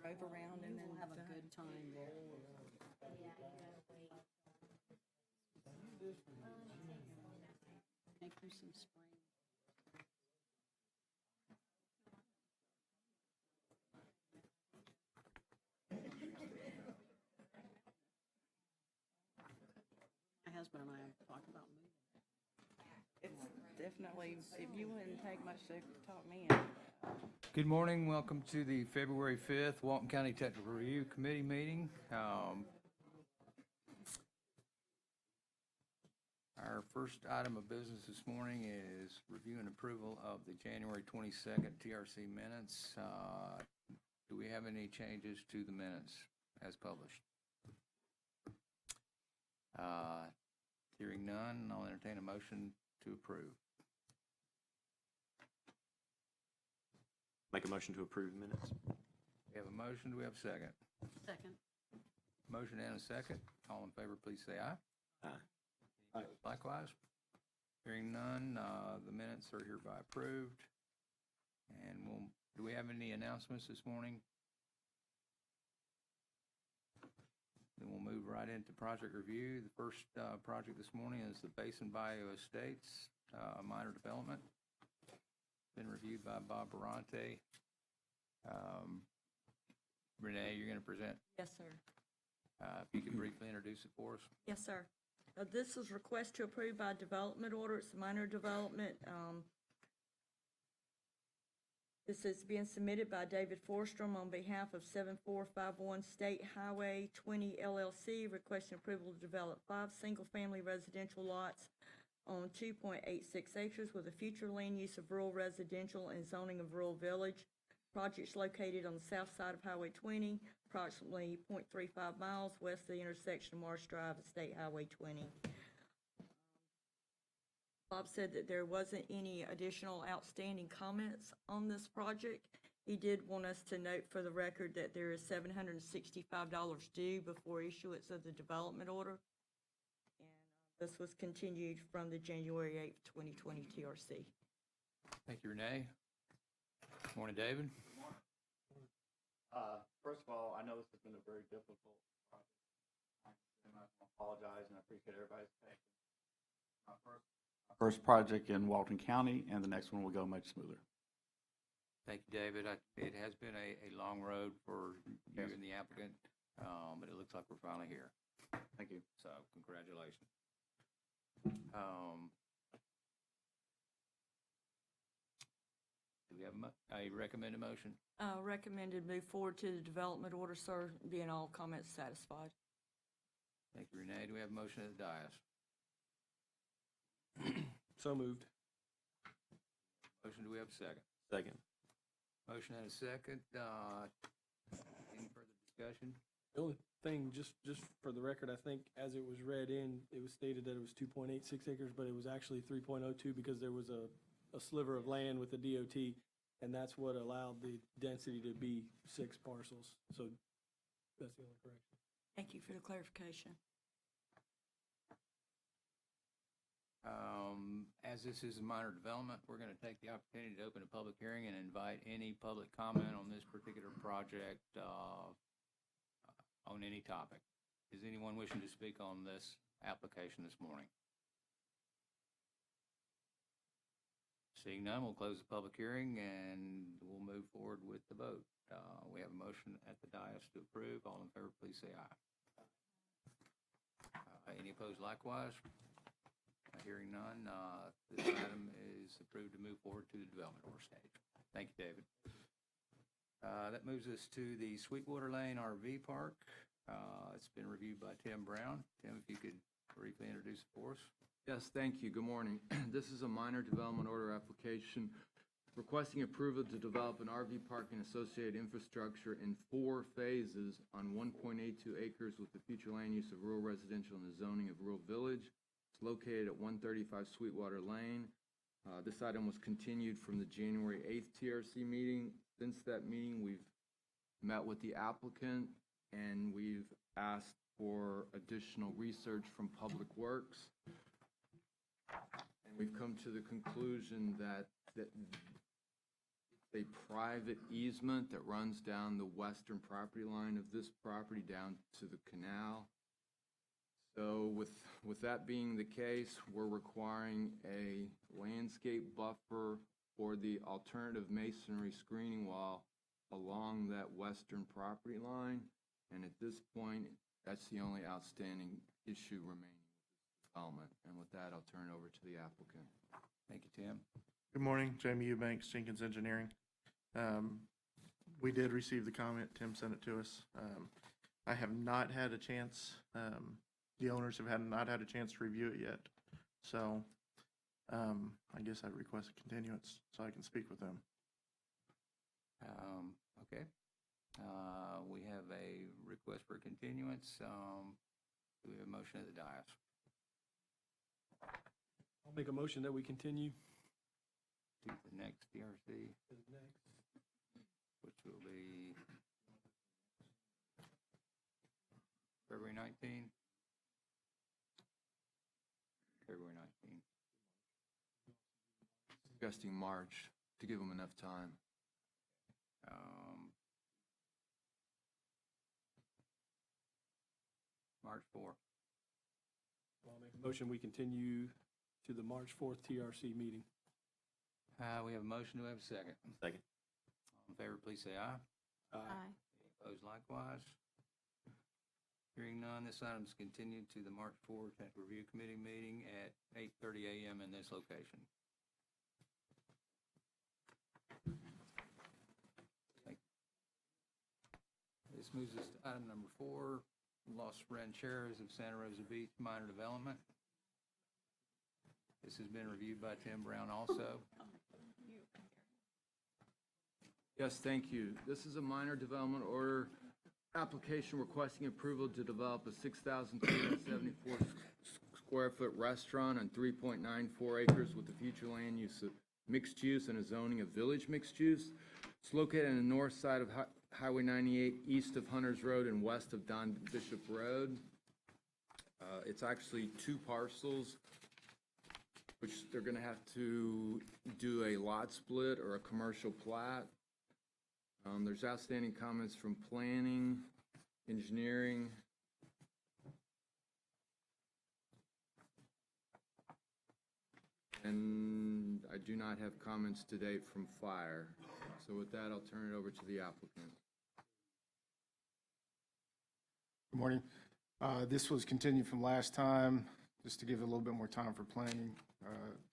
drove around and then. We'll have a good time there. Make her some spring. My husband and I have talked about moving. It's definitely, if you wouldn't take much to talk me in. Good morning. Welcome to the February 5th Walton County Technical Review Committee meeting. Our first item of business this morning is review and approval of the January 22nd TRC minutes. Do we have any changes to the minutes as published? Hearing none, I'll entertain a motion to approve. Make a motion to approve the minutes. We have a motion. Do we have a second? Second. Motion and a second. All in favor, please say aye. Aye. Aye. Likewise. Hearing none, the minutes are hereby approved. And do we have any announcements this morning? Then we'll move right into project review. The first project this morning is the Basin Bayou Estates minor development. Been reviewed by Bob Baronti. Renee, you're going to present. Yes, sir. If you could briefly introduce it for us. Yes, sir. This is request to approve by development order. It's a minor development. This is being submitted by David Forstrom on behalf of 7451 State Highway 20 LLC, requesting approval to develop 5 single-family residential lots on 2.86 acres with a future land use of rural residential and zoning of rural village. Project's located on the south side of Highway 20, approximately 0.35 miles west of the intersection of Marsh Drive and State Highway 20. Bob said that there wasn't any additional outstanding comments on this project. He did want us to note for the record that there is $765 due before issuance of the development order. And this was continued from the January 8th, 2020 TRC. Thank you, Renee. Morning, David. First of all, I know this has been a very difficult project. I apologize, and I appreciate everybody's patience. My first project in Walton County, and the next one will go much smoother. Thank you, David. It has been a long road for you Yes. and the applicant, but it looks like we're finally here. Thank you. So congratulations. Do we have a recommended motion? Recommended move forward to the development order, sir, being all comments satisfied. Thank you, Renee. Do we have a motion at the dais? So moved. Motion, do we have a second? Second. Motion and a second. Any further discussion? The only thing, just for the record, I think as it was read in, it was stated that it was 2.86 acres, but it was actually 3.02 because there was a sliver of land with the DOT, and that's what allowed the density to be 6 parcels. So that's the only correction. Thank you for the clarification. As this is a minor development, we're going to take the opportunity to open a public hearing and invite any public comment on this particular project on any topic. Is anyone wishing to speak on this application this morning? Seeing none, we'll close the public hearing and we'll move forward with the vote. We have a motion at the dais to approve. All in favor, please say aye. Any opposed likewise? Hearing none, this item is approved to move forward to the development order stage. Thank you, David. That moves us to the Sweetwater Lane RV Park. It's been reviewed by Tim Brown. Tim, if you could briefly introduce it for us. Yes, thank you. Good morning. This is a minor development order application requesting approval to develop an RV park and associated infrastructure in 4 phases on 1.82 acres with the future land use of rural residential and the zoning of rural village. It's located at 135 Sweetwater Lane. This item was continued from the January 8th TRC meeting. Since that meeting, we've met with the applicant and we've asked for additional research from Public Works. And we've come to the conclusion that it's a private easement that runs down the western property line of this property down to the canal. So with that being the case, we're requiring a landscape buffer or the alternative masonry screening wall along that western property line. And at this point, that's the only outstanding issue remaining with this development. And with that, I'll turn it over to the applicant. Thank you, Tim. Good morning, Jamie Eubanks, Jenkins Engineering. We did receive the comment, Tim sent it to us. I have not had a chance, the owners have not had a chance to review it yet. So I guess I'd request a continuance so I can speak with them. Okay. We have a request for continuance. Do we have a motion of the dais? I'll make a motion that we continue. To the next DRC, which will be February 19th. February 19th. Suggesting March to give them enough time. March 4th. I'll make a motion, we continue to the March 4th TRC meeting. We have a motion. Do we have a second? Second. All in favor, please say aye. Aye. Opposed likewise. Hearing none, this item is continued to the March 4th Technical Review Committee meeting at 8:30 a.m. in this location. Thank you. This moves us to item number 4, Los Rancheros of Santa Rosa Beach Minor Development. This has been reviewed by Tim Brown also. Yes, thank you. This is a minor development order application requesting approval to develop a 6,374 square foot restaurant on 3.94 acres with the future land use of mixed use and a zoning of village mixed use. It's located on the north side of Highway 98, east of Hunters Road and west of Don Bishop Road. It's actually 2 parcels, which they're going to have to do a lot split or a commercial plat. There's outstanding comments from planning, engineering. And I do not have comments to date from fire. So with that, I'll turn it over to the applicant. Good morning. This was continued from last time, just to give it a little bit more time for planning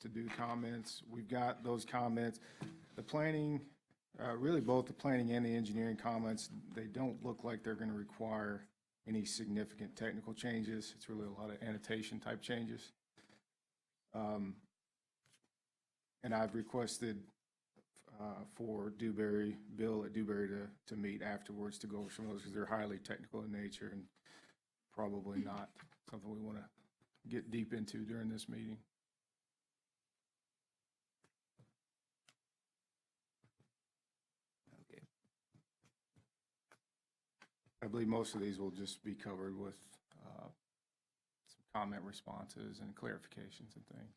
to do comments. We've got those comments. The planning, really both the planning and the engineering comments, they don't look like they're going to require any significant technical changes. It's really a lot of annotation type changes. And I've requested for Bill at Dewberry to meet afterwards to go over some of those because they're highly technical in nature and probably not something we want to get deep into during this meeting. Okay. I believe most of these will just be covered with some comment responses and clarifications and things.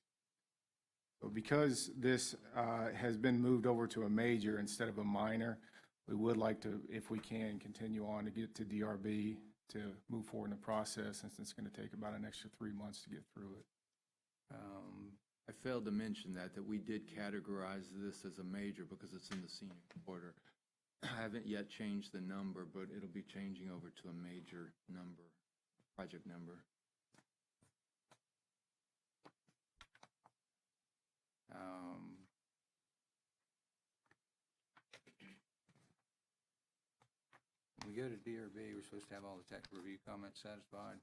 So because this has been moved over to a major instead of a minor, we would like to, if we can, continue on to get to DRB to move forward in the process, since it's going to take about an extra 3 months to get through it. I failed to mention that we did categorize this as a major because it's in the senior quarter. I haven't yet changed the number, but it'll be changing over to a major number, project number. When we go to DRB, we're supposed to have all the technical review comments satisfied.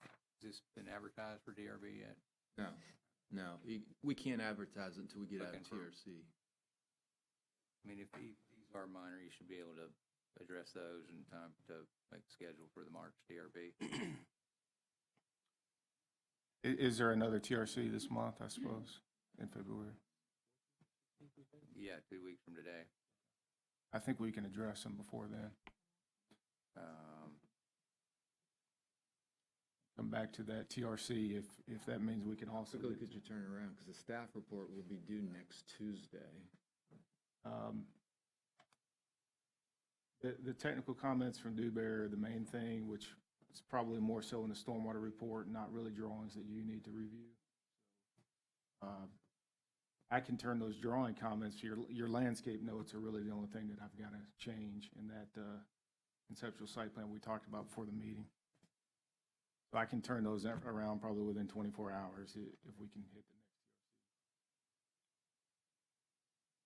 Has this been advertised for DRB yet? No. We can't advertise it until we get out of Looking for- TRC. I mean, if these are minor, you should be able to address those in time to make the schedule for the March DRB. Is there another TRC this month, I suppose, in February? Yeah, 2 weeks from today. I think we can address them before then. come back to that TRC if that means we can also. Quickly, could you turn around, because the staff report will be due next Tuesday. The technical comments from Dewberry are the main thing, which is probably more so in the stormwater report, not really drawings that you need to review. I can turn those drawing comments, your landscape notes are really the only thing that I've got to change in that conceptual site plan we talked about before the meeting. So I can turn those around probably within 24 hours if we can hit the next.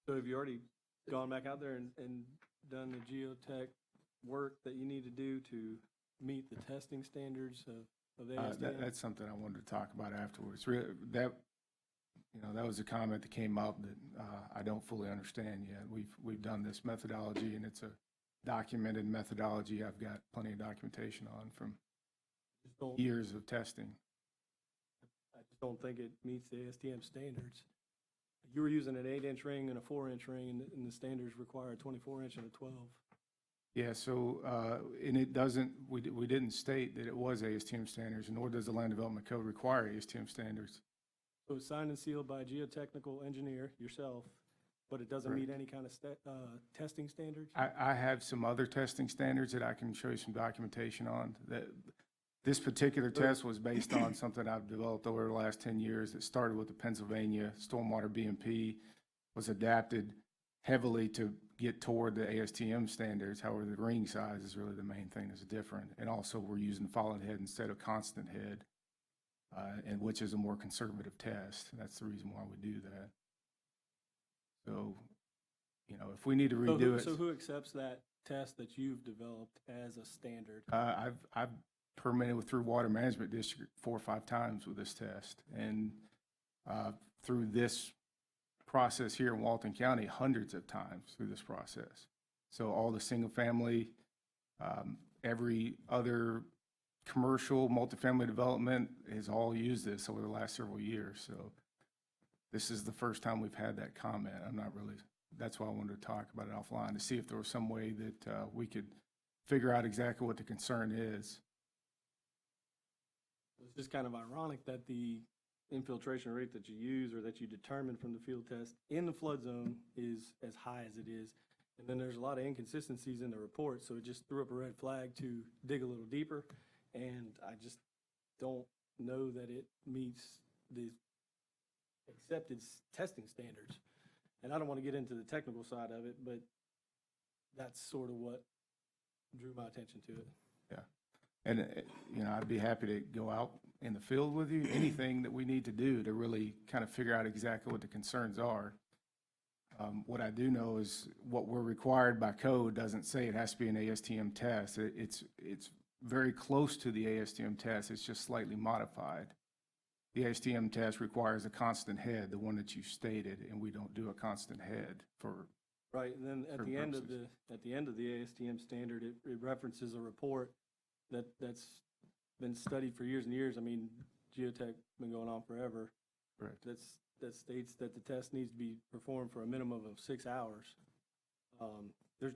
So have you already gone back out there and done the geotech work that you need to do to meet the testing standards of the ASTM? That's something I wanted to talk about afterwards. That was a comment that came up that I don't fully understand yet. We've done this methodology, and it's a documented methodology. I've got plenty of documentation on from years of testing. I just don't think it meets the ASTM standards. You were using an 8-inch ring and a 4-inch ring, and the standards require a 24-inch and a 12. Yeah, so, and it doesn't, we didn't state that it was ASTM standards, nor does the Land Development Code require ASTM standards. So it's signed and sealed by a geotechnical engineer, yourself, but it doesn't meet any kind of testing standards? I have some other testing standards that I can show you some documentation on. This particular test was based on something I've developed over the last 10 years. It started with the Pennsylvania Stormwater BMP, was adapted heavily to get toward the ASTM standards. However, the ring size is really the main thing that's different. And also, we're using fallen head instead of constant head, and which is a more conservative test. That's the reason why we do that. So, if we need to redo it. So who accepts that test that you've developed as a standard? I've permitted through Water Management District 4 or 5 times with this test, and through this process here in Walton County, hundreds of times through this process. So all the single family, every other commercial multifamily development has all used this over the last several years. So this is the first time we've had that comment. That's why I wanted to talk about it offline, to see if there was some way that we could figure out exactly what the concern is. It's just kind of ironic that the infiltration rate that you use or that you determine from the field test in the flood zone is as high as it is. And then there's a lot of inconsistencies in the report, so it just threw up a red flag to dig a little deeper. And I just don't know that it meets the accepted testing standards. And I don't want to get into the technical side of it, but that's sort of what drew my attention to it. Yeah. And, I'd be happy to go out in the field with you, anything that we need to do to really kind of figure out exactly what the concerns are. What I do know is what we're required by code doesn't say it has to be an ASTM test. It's very close to the ASTM test. It's just slightly modified. The ASTM test requires a constant head, the one that you stated, and we don't do a constant head for. Right, and then at the end of the ASTM standard, it references a report that's been studied for years and years. I mean, geotech been going on forever. Correct. That states that the test needs to be performed for a minimum of 6 hours.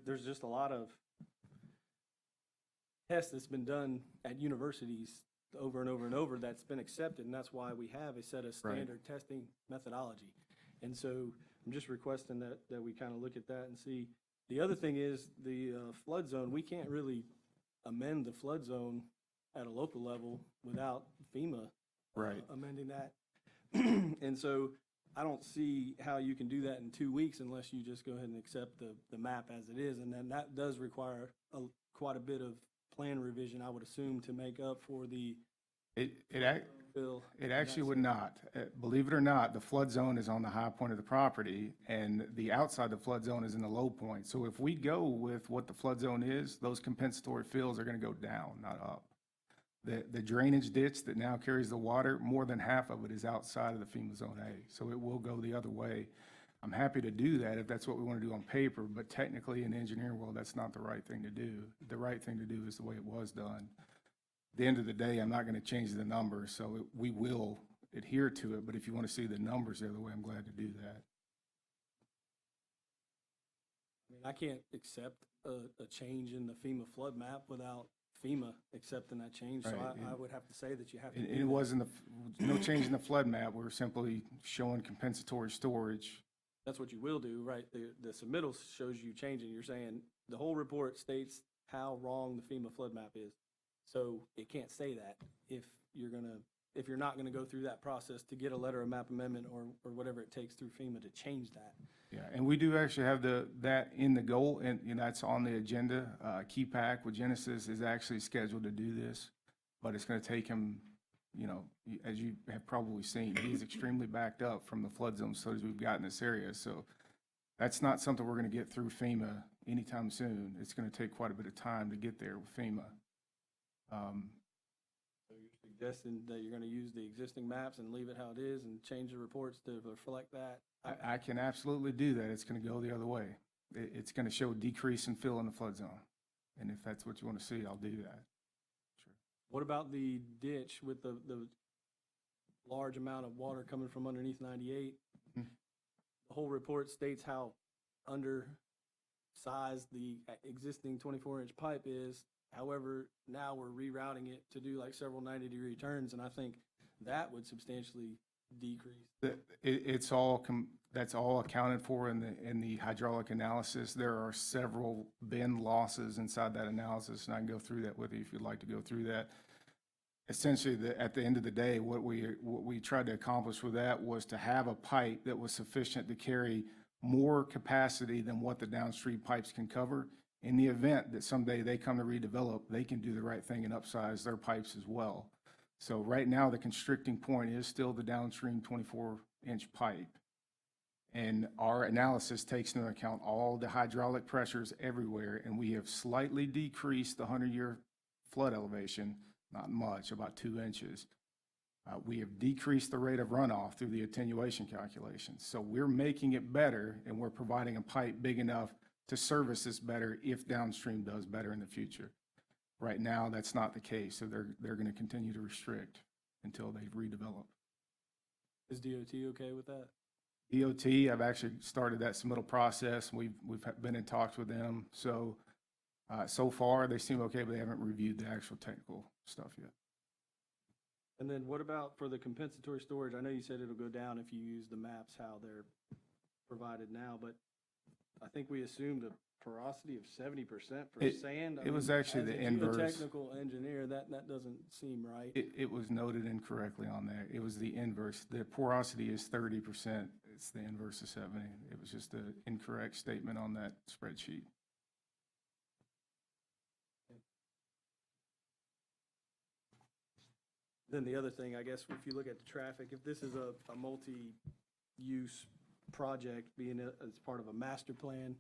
There's just a lot of tests that's been done at universities over and over and over that's been accepted, and that's why we have a set of standard testing methodology. And so I'm just requesting that we kind of look at that and see. The other thing is the flood zone. We can't really amend the flood zone at a local level without FEMA amending that. And so I don't see how you can do that in 2 weeks unless you just go ahead and accept the map as it is. And then that does require quite a bit of plan revision, I would assume, to make up for the bill. It actually would not. Believe it or not, the flood zone is on the high point of the property, and the outside the flood zone is in the low point. So if we go with what the flood zone is, those compensatory fills are going to go down, not up. The drainage ditch that now carries the water, more than half of it is outside of the FEMA Zone A. So it will go the other way. I'm happy to do that if that's what we want to do on paper, but technically in the engineering world, that's not the right thing to do. The right thing to do is the way it was done. At the end of the day, I'm not going to change the numbers, so we will adhere to it, but if you want to see the numbers the other way, I'm glad to do that. I mean, I can't accept a change in the FEMA flood map without FEMA accepting that change, so Right, I would have to say that you have to And do it that. wasn't, no change in the flood map, we were simply showing compensatory storage. That's what you will do, right? The submittal shows you changing. You're saying the whole report states how wrong the FEMA flood map is. So it can't say that if you're not gonna go through that process to get a letter of map amendment or whatever it takes through FEMA to change that. Yeah, and we do actually have that in the goal, and, that's on the agenda. KeyPack with Genesis is actually scheduled to do this, but it's gonna take him, as you have probably seen, he's extremely backed up from the flood zone studies we've got in this area, so that's not something we're gonna get through FEMA anytime soon. It's gonna take quite a bit of time to get there with FEMA. So you're suggesting that you're gonna use the existing maps and leave it how it is and change the reports to reflect that? I can absolutely do that. It's gonna go the other way. It's gonna show decrease in fill in the flood zone. And if that's what you wanna see, I'll do that. Sure. What about the ditch with the large amount of water coming from underneath 98? Hmm. The whole report states how undersized the existing 24-inch pipe is. However, now we're rerouting it to do like several 90-degree turns, and I think that would substantially decrease. That's all accounted for in the hydraulic analysis. There are several bin losses inside that analysis, and I can go through that with you if you'd like to go through that. Essentially, at the end of the day, what we tried to accomplish with that was to have a pipe that was sufficient to carry more capacity than what the downstream pipes can cover. In the event that someday they come to redevelop, they can do the right thing and upsize their pipes as well. So right now, the constricting point is still the downstream 24-inch pipe. And our analysis takes into account all the hydraulic pressures everywhere, and we have slightly decreased the 100-year flood elevation, not much, about 2 inches. We have decreased the rate of runoff through the attenuation calculations. So we're making it better, and we're providing a pipe big enough to service this better if downstream does better in the future. Right now, that's not the case, so they're going to continue to restrict until they redevelop. Is DOT okay with that? DOT, I've actually started that submittal process. We've been in talks with them. So, so far, they seem okay, but they haven't reviewed the actual technical stuff yet. And then what about for the compensatory storage? I know you said it'll go down if you use the maps how they're provided now, but I think we assumed a porosity of 70% for sand. It was actually the As a inverse. geotechnical engineer, that doesn't seem right. It was noted incorrectly on there. It was the inverse. The porosity is 30%. It's the inverse of 70. It was just an incorrect statement on that spreadsheet. Then the other thing, I guess, if you look at the traffic, if this is a multi-use project being as part of a master plan,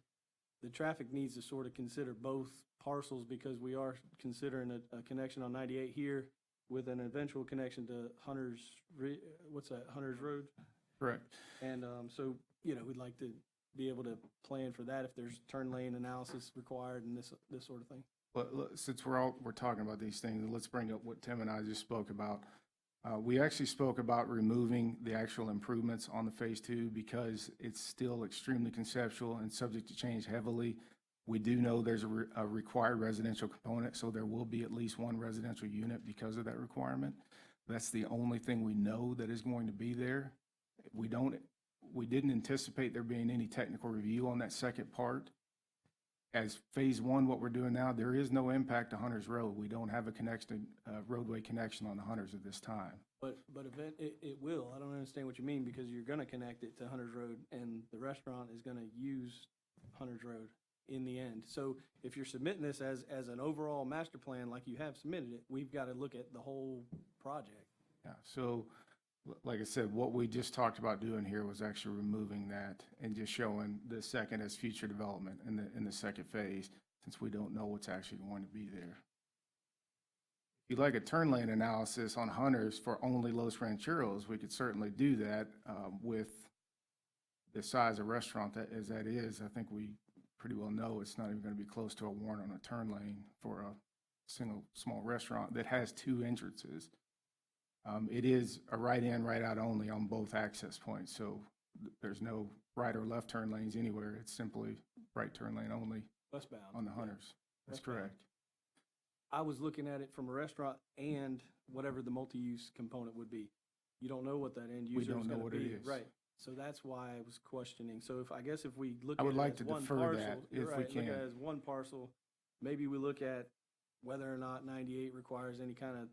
the traffic needs to sort of consider both parcels because we are considering a connection on 98 here with an eventual connection to Hunter's Road? Correct. And so, we'd like to be able to plan for that if there's turn lane analysis required and this sort of thing. But since we're talking about these things, let's bring up what Tim and I just spoke about. We actually spoke about removing the actual improvements on the Phase 2 because it's still extremely conceptual and subject to change heavily. We do know there's a required residential component, so there will be at least one residential unit because of that requirement. That's the only thing we know that is going to be there. We didn't anticipate there being any technical review on that second part. As Phase 1, what we're doing now, there is no impact to Hunter's Road. We don't have a roadway connection on the Hunters at this time. But it will. I don't understand what you mean because you're going to connect it to Hunter's Road and the restaurant is going to use Hunter's Road in the end. So if you're submitting this as an overall master plan like you have submitted it, we've got to look at the whole project. Yeah, so like I said, what we just talked about doing here was actually removing that and just showing the second as future development in the second phase, since we don't know what's actually going to be there. If you'd like a turn lane analysis on Hunters for only Los Rancheros, we could certainly do that with the size of restaurant that is. I think we pretty well know it's not even going to be close to a warrant on a turn lane for a single small restaurant that has 2 entrances. It is a right in, right out only on both access points, so there's no right or left turn lanes anywhere. It's simply right turn lane only Westbound. on the Hunters. That's Westbound. correct. I was looking at it from a restaurant and whatever the multi-use component would be. You don't know what that end user is don't know gonna what it be. is. Right. So that's why I was questioning. So if, I guess if we look I at would it like as to one defer parcel, that you're if we right, look at can. it as one parcel, maybe we look at whether or not 98 requires any kind of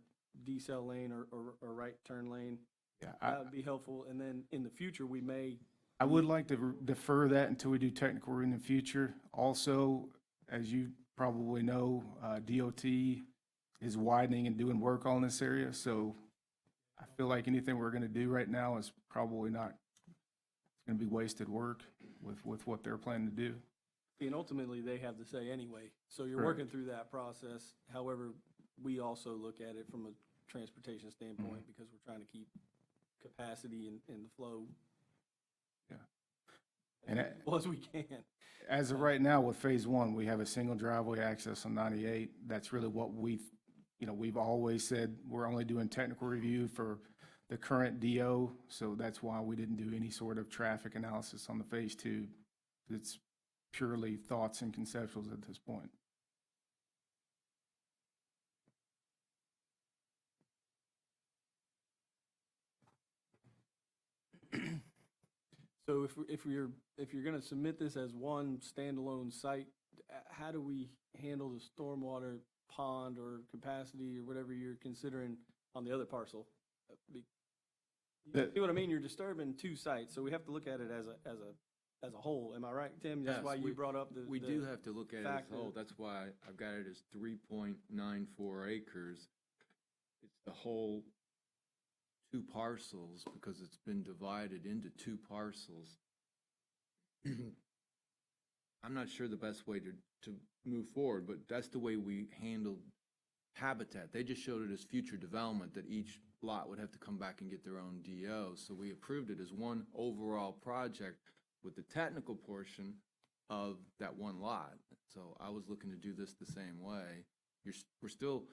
decel lane or right turn lane. Yeah, That would be helpful. And then in the future, we may, I would like to defer that until we do technical in the future. Also, as you probably know, DOT is widening and doing work on this area, so I feel like anything we're gonna do right now is probably not, it's gonna be wasted work with what they're planning to do. and ultimately, they have the say anyway. So you're Correct. working through that process. However, we also look at it from a transportation standpoint because we're trying to keep capacity and the flow And as well as we can. as of right now, with phase one, we have a single driveway access on 98. That's really what we've always said, we're only doing technical review for the current DO, so that's why we didn't do any sort of traffic analysis on the phase two. It's purely thoughts and conceptuals at this point. So if you're gonna submit this as one standalone site, how do we handle the stormwater pond or capacity or whatever you're considering on the other parcel? You see what I mean? You're disturbing two sites, so we have to look at it as a whole. Am I right, Tim? That's Yes, why you brought up the. We do have to look at it as fact a whole. that- That's why I've got it as 3.94 acres. It's the whole two parcels because it's been divided into two parcels. I'm not sure the best way to move forward, but that's the way we handled habitat. They just showed it as future development, that each lot would have to come back and get their own DO. So we approved it as one overall project with the technical portion of that one lot. So I was looking to do this the same way. We're still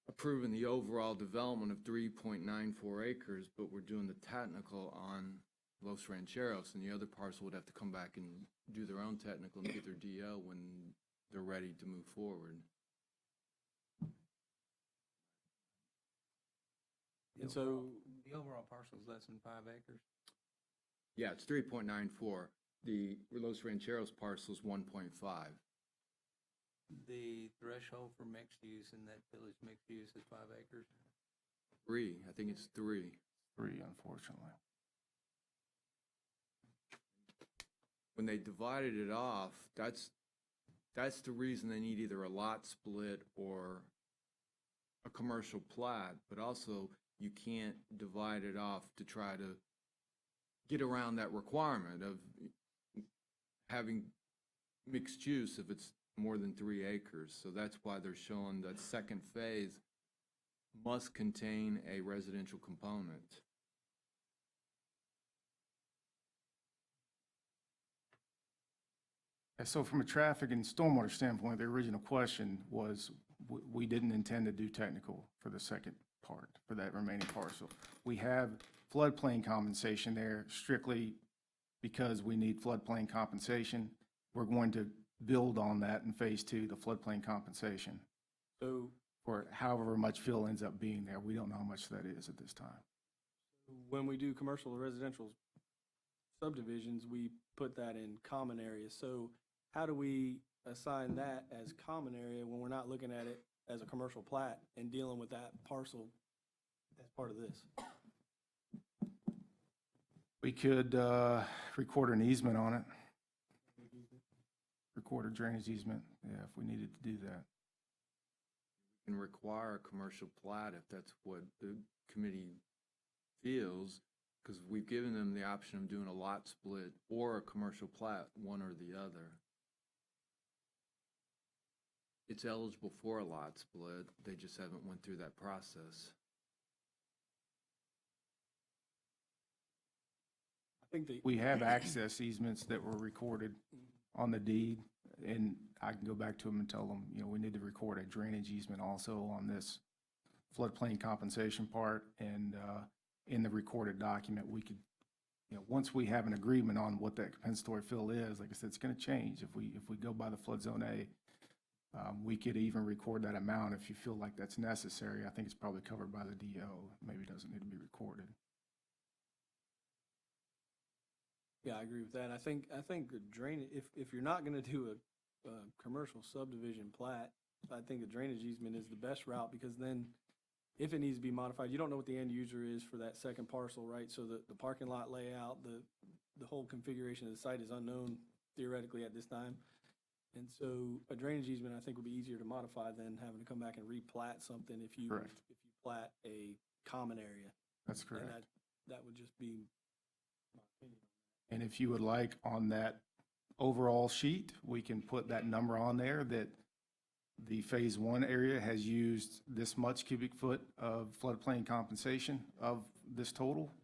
approving the overall development of 3.94 acres, but we're doing the technical on Los Rancheros, and the other parcel would have to come back and do their own technical and get their DO when they're ready to move forward. And so, The overall parcel is less than 5 acres? Yeah, it's 3.94. The Los Rancheros parcel is 1.5. The threshold for mixed use in that village mixed use is 5 acres? 3, I think it's 3. 3, unfortunately. When they divided it off, that's the reason they need either a lot split or a commercial plat, but also you can't divide it off to try to get around that requirement of having mixed use if it's more than 3 acres. So that's why they're showing that second phase must contain a residential component. So from a traffic and stormwater standpoint, the original question was, we didn't intend to do technical for the second part, for that remaining parcel. We have floodplain compensation there strictly because we need floodplain compensation. We're going to build on that in phase two, the floodplain compensation, so for however much fill ends up being there. We don't know how much that is at this time. when we do commercial or residential subdivisions, we put that in common areas. So how do we assign that as common area when we're not looking at it as a commercial plat and dealing with that parcel as part of this? We could record an easement on it. Record a drainage easement, yeah, if we needed to do that. Can require a commercial plat if that's what the committee feels, because we've given them the option of doing a lot split or a commercial plat, one or the other. It's eligible for a lot split, they just haven't went through that process. I think We have access easements that were recorded on the deed, and I can go back to them and tell them, we need to record a drainage easement also on this floodplain compensation part, and in the recorded document, we could, once we have an agreement on what that compensatory fill is, like I said, it's gonna change. If we go by the flood zone A, We could even record that amount if you feel like that's necessary. I think it's probably covered by the DO. Maybe it doesn't need to be recorded. Yeah, I agree with that. I think the drainage, if you're not gonna do a commercial subdivision plat, I think a drainage easement is the best route, because then if it needs to be modified, you don't know what the end user is for that second parcel, right? So the parking lot layout, the whole configuration of the site is unknown theoretically at this time. And so a drainage easement, I think, would be easier to modify than having to come back and replat something if you Correct. plat a common area. That's And correct. that would just be my opinion. And if you would like, on that overall sheet, we can put that number on there that the Phase 1 area has used this much cubic foot of floodplain compensation of this total.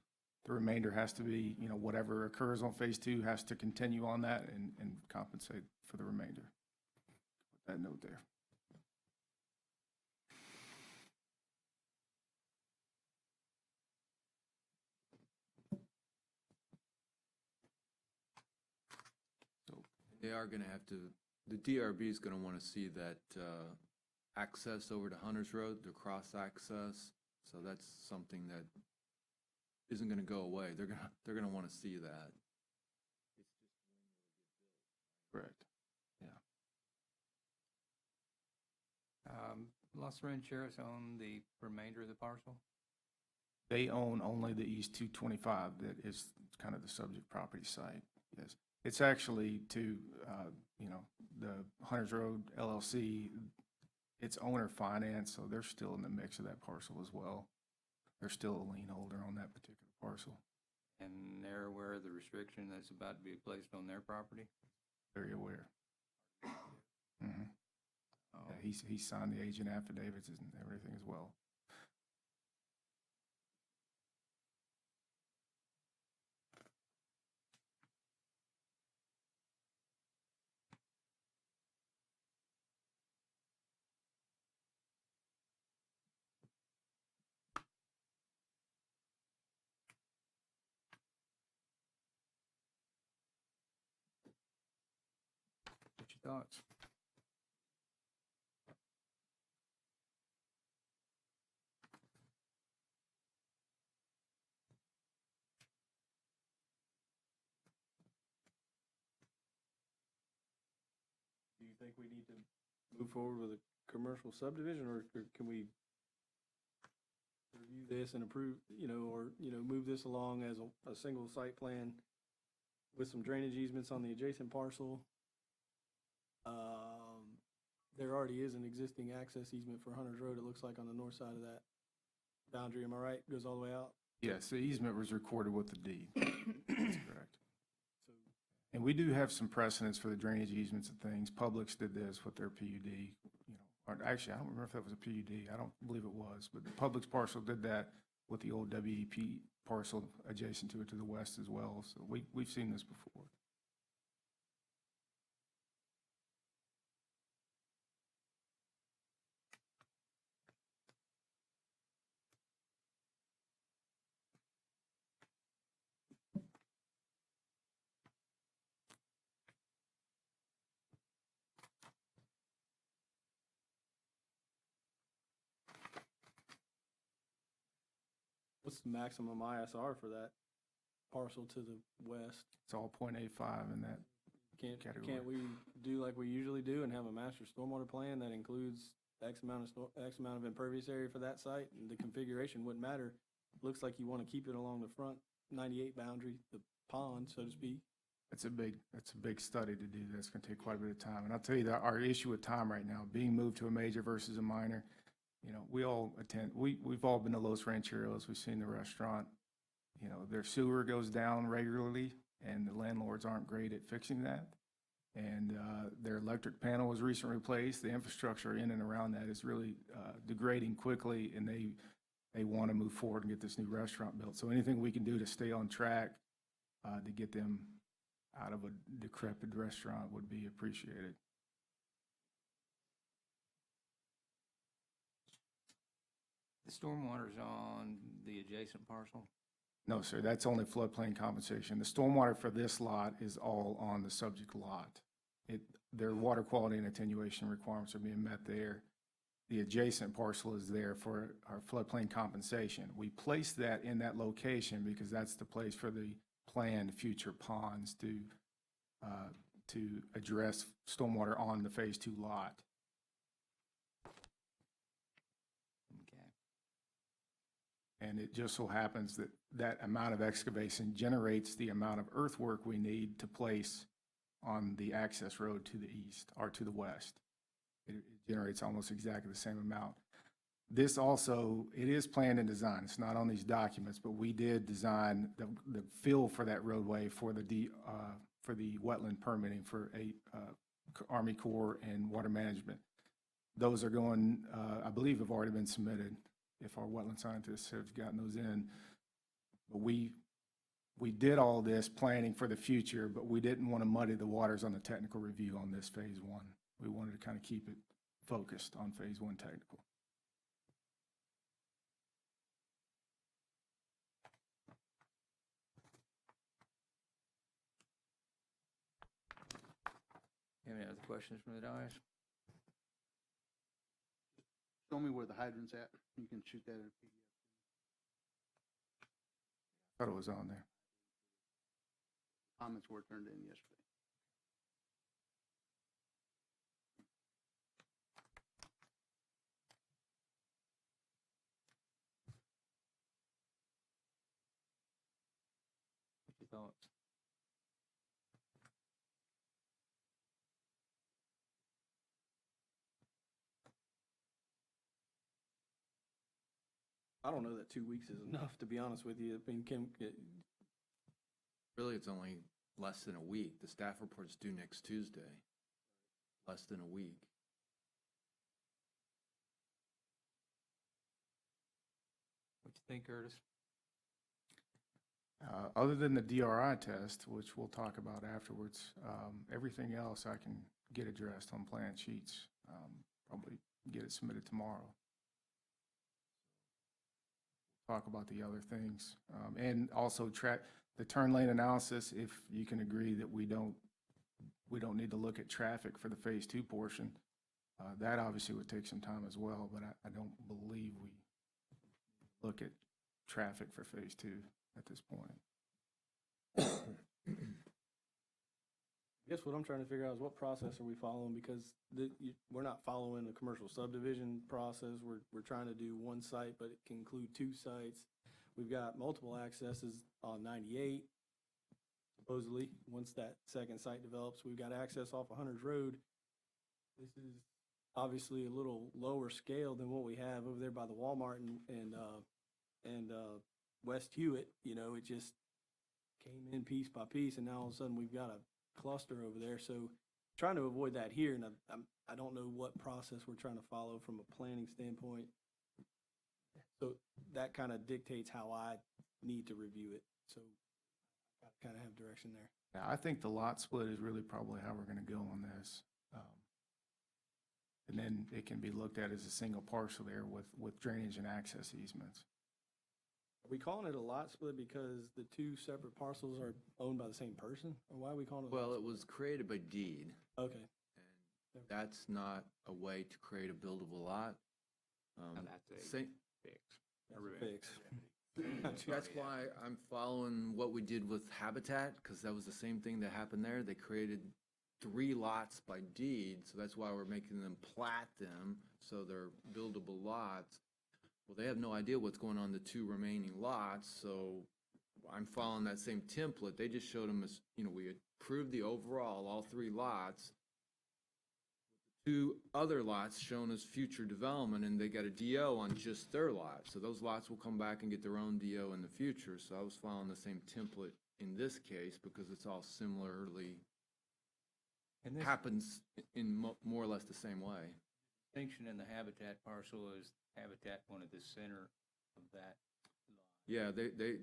The remainder has to be, whatever occurs on Phase 2 has to continue on that and compensate for the remainder. Put that note there. They are gonna have to, the DRB is gonna wanna see that, access over to Hunter's Road, the cross access. So that's something that isn't gonna go away. They're gonna wanna see that. Correct. Yeah. Los Rancheros own the remainder of the parcel? They own only the East 225 that is kind of the subject property site, yes. It's actually to, the Hunters Road LLC, it's owner finance, so they're still in the mix of that parcel as well. They're still a lien holder on that particular parcel. And they're aware of the restriction that's about to be placed on their property? Very aware. Mhm. Oh, Yeah, he's signed the agent affidavits and everything as well. what's your thoughts? Do you think we need to move forward with a commercial subdivision, or can we review this and approve, or, move this along as a single site plan with some drainage easements on the adjacent parcel? There already is an existing access easement for Hunter's Road, it looks like, on the north side of that boundary, am I right? Goes all the way out? Yes, the easement was recorded with the deed. That's correct. So, And we do have some precedents for the drainage easements and things. Publix did this with their PUD, or actually, I don't remember if that was a PUD. I don't believe it was, but the Publix parcel did that with the old WEP parcel adjacent to it to the west as well. So we've seen this before. what's the maximum ISR for that parcel to the west? It's all .85 in that. Category. Can't we do like we usually do and have a master stormwater plan that includes X amount of impervious area for that site? And the configuration wouldn't matter. Looks like you want to keep it along the front 98 boundary, the pond, so to speak. That's a big study to do. That's going to take quite a bit of time. And I'll tell you that our issue with time right now, being moved to a major versus a minor, we've all been to Los Rancheros. We've seen the restaurant. Their sewer goes down regularly, and the landlords aren't great at fixing that. And their electric panel was recently replaced. The infrastructure in and around that is really degrading quickly, and they want to move forward and get this new restaurant built. So anything we can do to stay on track to get them out of a decrepit restaurant would be appreciated. The stormwater's on the adjacent parcel? No, sir, that's only floodplain compensation. The stormwater for this lot is all on the subject lot. their water quality and attenuation requirements are being met there. The adjacent parcel is there for our floodplain compensation. We placed that in that location because that's the place for the planned future ponds to address stormwater on the Phase 2 lot. Okay. And it just so happens that that amount of excavation generates the amount of earthwork we need to place on the access road to the east or to the west. It generates almost exactly the same amount. This also, it is planned and designed. It's not on these documents, but we did design the fill for that roadway for the wetland permitting for Army Corps and water management. Those are going, I believe have already been submitted, if our wetland scientists have gotten those in. But we did all this planning for the future, but we didn't want to muddy the waters on the technical review on this Phase 1. We wanted to kind of keep it focused on Phase 1 technical. Any other questions from the dais? Show me where the hydrant's at. You can shoot that in a PDF. Thought it was on there. Comments were turned in yesterday. What's your thoughts? I don't know that 2 weeks is enough, to be honest with you. I mean, Really, it's only less than a week. The staff report's due next Tuesday. Less than a week. What you think, Curtis? Other than the DRI test, which we'll talk about afterwards, everything else I can get addressed on plan sheets. Probably get it submitted tomorrow. Talk about the other things. And also track the turn lane analysis, if you can agree that we don't need to look at traffic for the Phase 2 portion. That obviously would take some time as well, but I don't believe we look at traffic for Phase 2 at this point. I guess what I'm trying to figure out is what process are we following, because we're not following the commercial subdivision process. We're trying to do one site, but it can include 2 sites. We've got multiple accesses on 98, supposedly. Once that second site develops, we've got access off of Hunters Road. This is obviously a little lower scale than what we have over there by the Walmart and West Hewitt. You know, it just came in piece by piece, and now all of a sudden we've got a cluster over there. So trying to avoid that here, and I don't know what process we're trying to follow from a planning standpoint. So that kind of dictates how I need to review it. So I kind of have direction there. Yeah, I think the lot split is really probably how we're going to go on this. And then it can be looked at as a single parcel there with drainage and access easements. Are we calling it a lot split because the 2 separate parcels are owned by the same person? Or why are we calling it? Well, it was created by deed. Okay. And that's not a way to create a buildable lot. And that's a Same, fix. Fix. That's why I'm following what we did with Habitat, because that was the same thing that happened there. They created 3 lots by deed, so that's why we're making them plat them, so they're buildable lots. Well, they have no idea what's going on the 2 remaining lots, so I'm following that same template. They just showed them as, you know, we approved the overall, all 3 lots. 2 other lots shown as future development, and they got a DO on just their lot. So those lots will come back and get their own DO in the future. So I was following the same template in this case because it's all similarly And this happens in more or less the same way. distinction in the habitat parcel is habitat wanted the center of that lot Yeah, they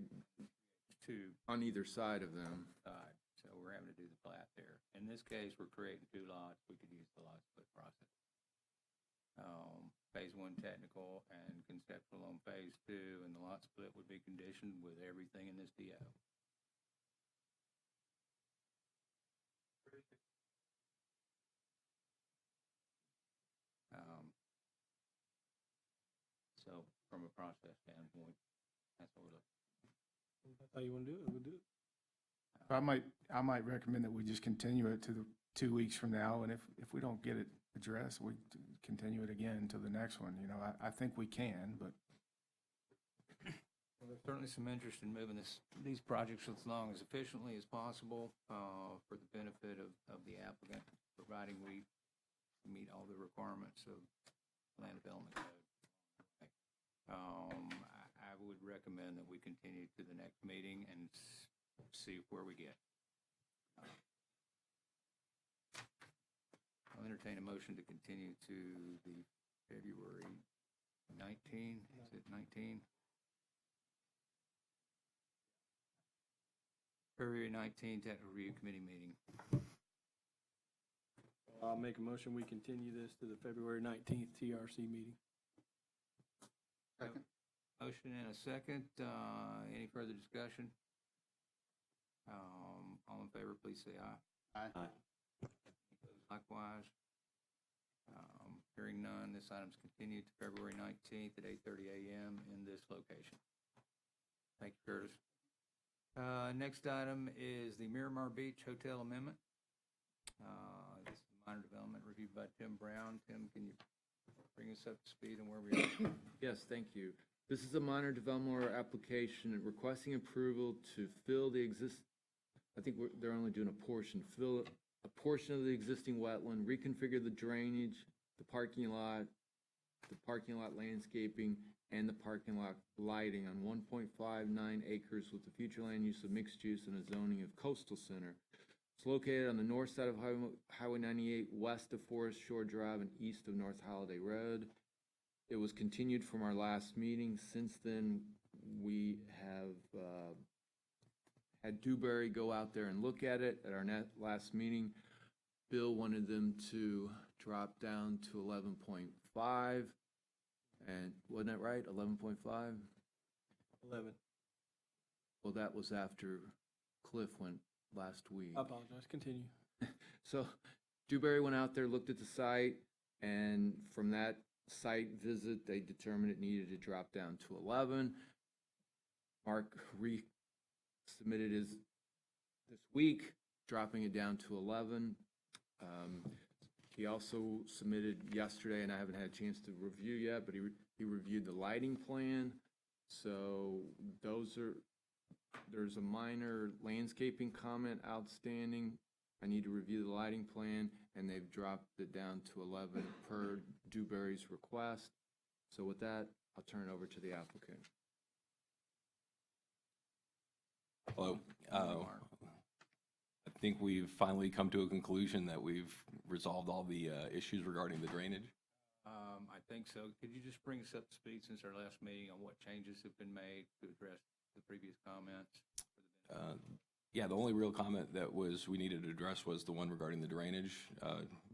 to on either side of them. side. So we're having to do the plat there. In this case, we're creating 2 lots. We could use the lot split process. Phase 1 technical and conceptual on Phase 2, and the lot split would be conditioned with everything in this DO. So from a process standpoint, that's what we're looking. That's how you want to do it, we'll do it. I might recommend that we just continue it to the 2 weeks from now, and if we don't get it addressed, we continue it again to the next one. You know, I think we can, but Well, there's certainly some interest in moving these projects along as efficiently as possible for the benefit of the applicant, providing we meet all the requirements of land development code. I would recommend that we continue to the next meeting and see where we get. I'll entertain a motion to continue to the February 19, is it 19? February 19 Technical Review Committee meeting. I'll make a motion, we continue this to the February 19th TRC meeting. Second. Motion and a second. Any further discussion? All in favor, please say aye. Aye. Likewise. Hearing none, this item's continued to February 19th at 8:30 a.m. in this location. Thank you, Curtis. Next item is the Miramar Beach Hotel Amendment. This is a minor development reviewed by Tim Brown. Tim, can you bring us up to speed on where we are? Yes, thank you. This is a minor development order application requesting approval to fill the I think they're only doing a portion, fill a portion of the existing wetland, reconfigure the drainage, the parking lot landscaping, and the parking lot lighting on 1.59 acres with the future land use of mixed use and a zoning of coastal center. It's located on the north side of Highway 98, west of Forest Shore Drive and east of North Holiday Road. It was continued from our last meeting. Since then, we have had Dewberry go out there and look at it. At our last meeting, Bill wanted them to drop down to 11.5. And wasn't that right, 11.5? 11. Well, that was after Cliff went last week. I apologize, continue. So Dewberry went out there, looked at the site, and from that site visit, they determined it needed to drop down to 11. Mark resubmitted his this week, dropping it down to 11. He also submitted yesterday, and I haven't had a chance to review yet, but he reviewed the lighting plan. So there's a minor landscaping comment outstanding. I need to review the lighting plan, and they've dropped it down to 11 per Dewberry's request. So with that, I'll turn it over to the applicant. Hello. I think we've finally come to a conclusion that we've resolved all the issues regarding the drainage. I think so. Could you just bring us up to speed since our last meeting on what changes have been made to address the previous comments? Yeah, the only real comment that we needed to address was the one regarding the drainage.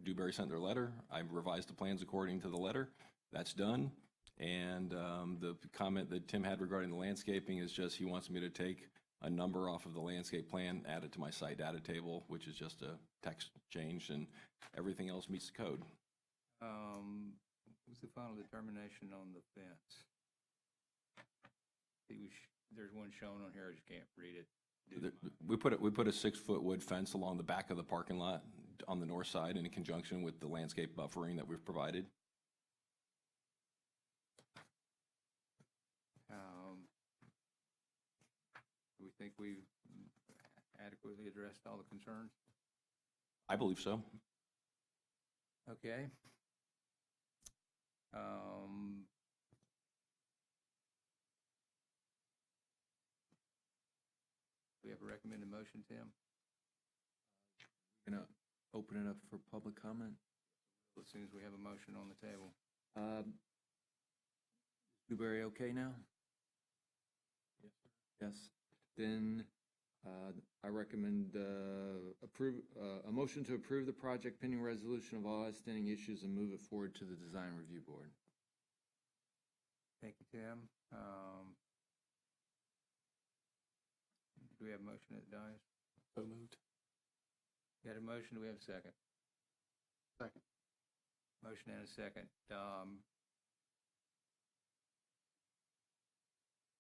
Dewberry sent their letter. I revised the plans according to the letter. That's done. And the comment that Tim had regarding the landscaping is just he wants me to take a number off of the landscape plan, add it to my site data table, which is just a text change, and everything else meets the code. What's the final determination on the fence? There's one shown on here, I just can't read it. We put a 6-foot wood fence along the back of the parking lot on the north side in conjunction with the landscape buffering that we've provided. Do we think we've adequately addressed all the concerns? I believe so. Okay. We have a recommended motion, Tim? We're gonna open it up for public comment. As soon as we have a motion on the table. Dewberry okay now? Yes. Yes. Then I recommend a motion to approve the project pending resolution of all outstanding issues and move it forward to the design review board. Thank you, Tim. Do we have a motion that dies? So moved. Got a motion, do we have a second? Second. Motion and a second.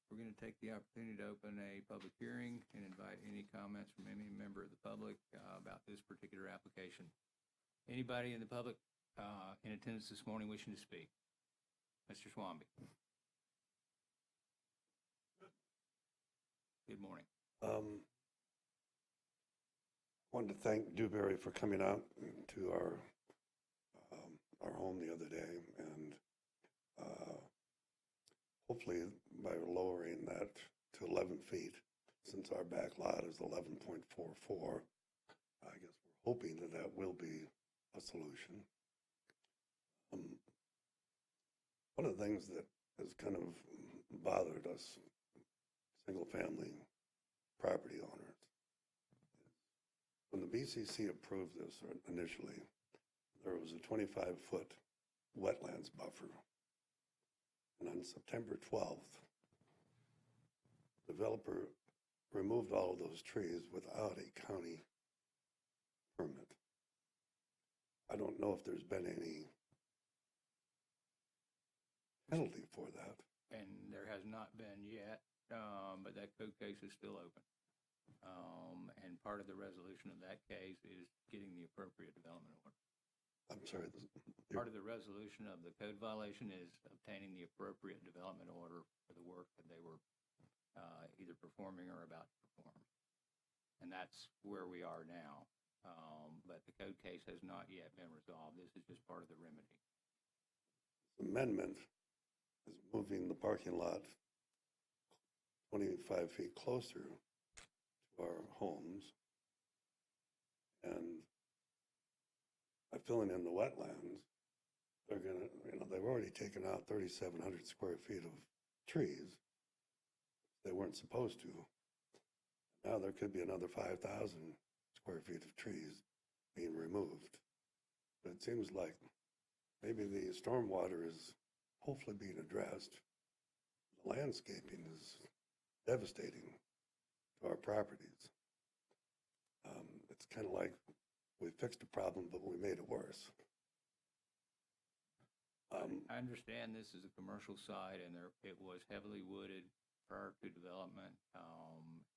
we're going to take the opportunity to open a public hearing and invite any comments from any member of the public about this particular application. Anybody in the public in attendance this morning wishing to speak? Mr. Swampy. Good morning. Wanted to thank Dewberry for coming out to our home the other day, and hopefully by lowering that to 11 feet, since our back lot is 11.44, I guess we're hoping that that will be a solution. One of the things that has kind of bothered us, single-family property owners, when the BCC approved this initially, there was a 25-foot wetlands buffer. And on September 12th, developer removed all of those trees without a county permit. I don't know if there's been any penalty for that. And there has not been yet, but that code case is still open. And part of the resolution of that case is getting the appropriate development order. I'm sorry. Part of the resolution of the code violation is obtaining the appropriate development order for the work that they were either performing or about to perform. And that's where we are now. But the code case has not yet been resolved. This is just part of the remedy. Amendment is moving the parking lot 25 feet closer to our homes, and by filling in the wetlands, they're gonna, they've already taken out 3,700 square feet of trees. They weren't supposed to. Now there could be another 5,000 square feet of trees being removed. But it seems like maybe the stormwater is hopefully being addressed. The landscaping is devastating to our properties. It's kind of like we fixed a problem, but we made it worse. I understand this is a commercial site, and it was heavily wooded prior to development,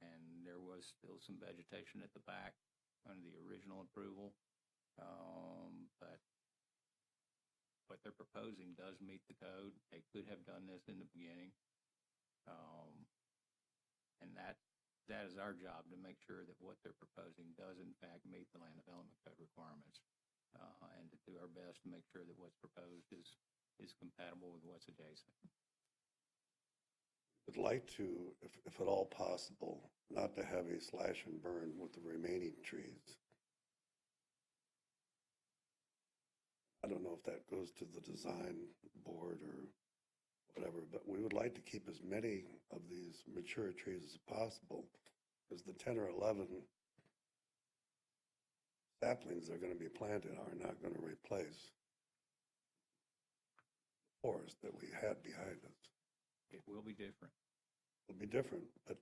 and there was still some vegetation at the back under the original approval. But what they're proposing does meet the code. They could have done this in the beginning. And that is our job, to make sure that what they're proposing does in fact meet the land development code requirements, and to do our best to make sure that what's proposed is compatible with what's adjacent. Would like to, if at all possible, not to have a slash and burn with the remaining trees. I don't know if that goes to the design board or whatever, but we would like to keep as many of these mature trees as possible, because the 10 or 11 saplings that are going to be planted are not going to replace the forest that we had behind us. It will be different. It'll be different, but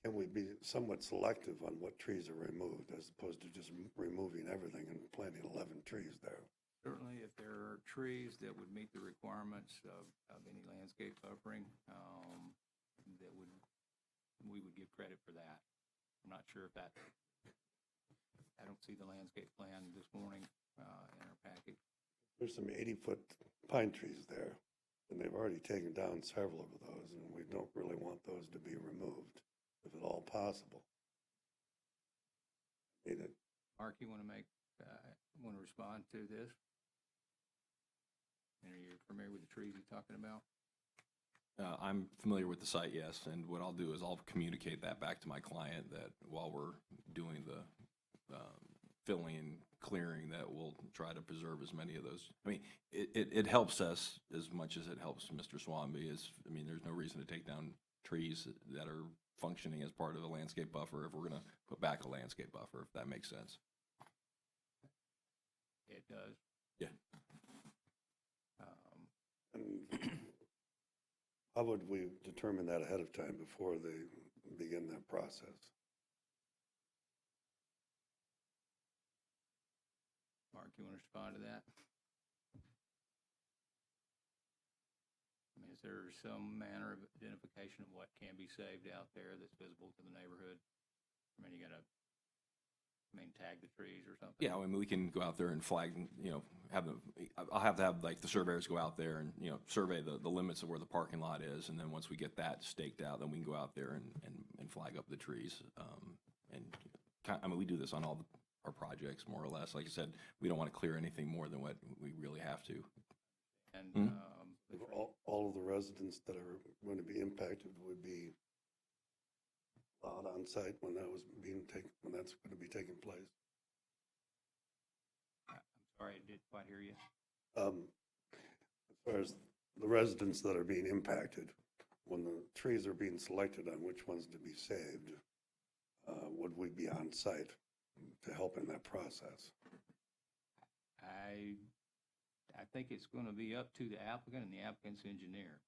can we be somewhat selective on what trees are removed, as opposed to just removing everything and planting 11 trees there? Certainly, if there are trees that would meet the requirements of any landscape buffering, we would give credit for that. I'm not sure if that, I don't see the landscape plan this morning in our package. There's some 80-foot pine trees there, and they've already taken down several of those, and we don't really want those to be removed, if at all possible. Mark, you want to respond to this? And are you familiar with the trees you're talking about? I'm familiar with the site, yes, and what I'll do is I'll communicate that back to my client, that while we're doing the filling, clearing, that we'll try to preserve as many of those. I mean, it helps us as much as it helps Mr. Swanby. There's no reason to take down trees that are functioning as part of a landscape buffer if we're going to put back a landscape buffer, if that makes sense. It does. Yeah. And how would we determine that ahead of time before they begin that process? Mark, you want to respond to that? I mean, is there's some manner of identification of what can be saved out there that's visible to the neighborhood? I mean, you gotta, tag the trees or something? Yeah, I mean, we can go out there and flag, I'll have to have like the surveyors go out there and, survey the limits of where the parking lot is. And then once we get that staked out, then we can go out there and flag up the trees. We do this on all our projects, more or less. Like I said, we don't want to clear anything more than what we really have to. And, All of the residents that are going to be impacted would be allowed on site when when that's going to be taking place. I'm sorry, I didn't quite hear you. As far as the residents that are being impacted, when the trees are being selected on which ones to be saved, would we be on site to help in that process? I think it's going to be up to the applicant and the applicant's engineer.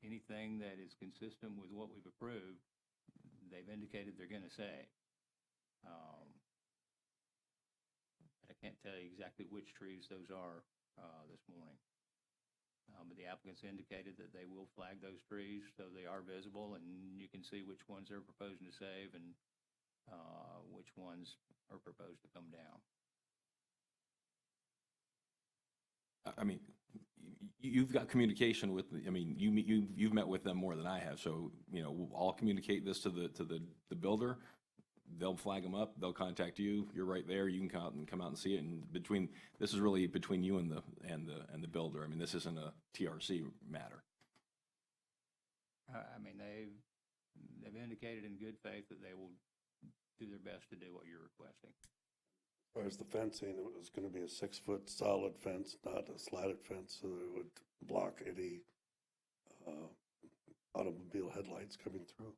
Anything that is consistent with what we've approved, they've indicated they're going to say. I can't tell you exactly which trees those are this morning. But the applicants indicated that they will flag those trees so they are visible and you can see which ones they're proposing to save and which ones are proposed to come down. I mean, you've got communication with, you've met with them more than I have. So, I'll communicate this to the builder. They'll flag them up. They'll contact you. You're right there. You can come out and see it. And this is really between you and the builder. I mean, this isn't a TRC matter. They've indicated in good faith that they will do their best to do what you're requesting. As far as the fencing, it was going to be a 6-foot solid fence, not a slatted fence, so that it would block any automobile headlights coming through.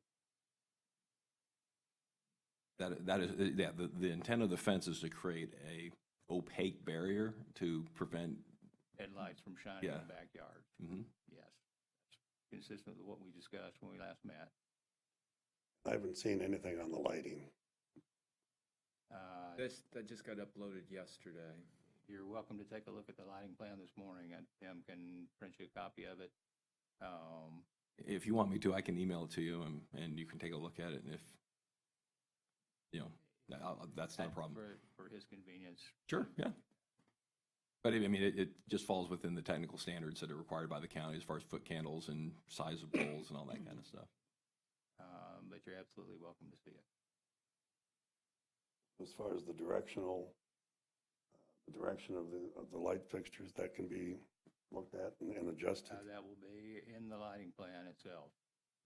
That is, the intent of the fence is to create a opaque barrier to prevent Headlights from shining in the backyard. Mhm. Yes. That's consistent with what we discussed when we last met. I haven't seen anything on the lighting. That just got uploaded yesterday. You're welcome to take a look at the lighting plan this morning, and Tim can print you a copy of it. If you want me to, I can email it to you and you can take a look at it. And if, that's not a problem. For his convenience. Sure, yeah. But it just falls within the technical standards that are required by the county as far as foot candles and size of poles and all that kind of stuff. But you're absolutely welcome to see it. As far as the direction of the light fixtures, that can be looked at and adjusted. That will be in the lighting plan itself,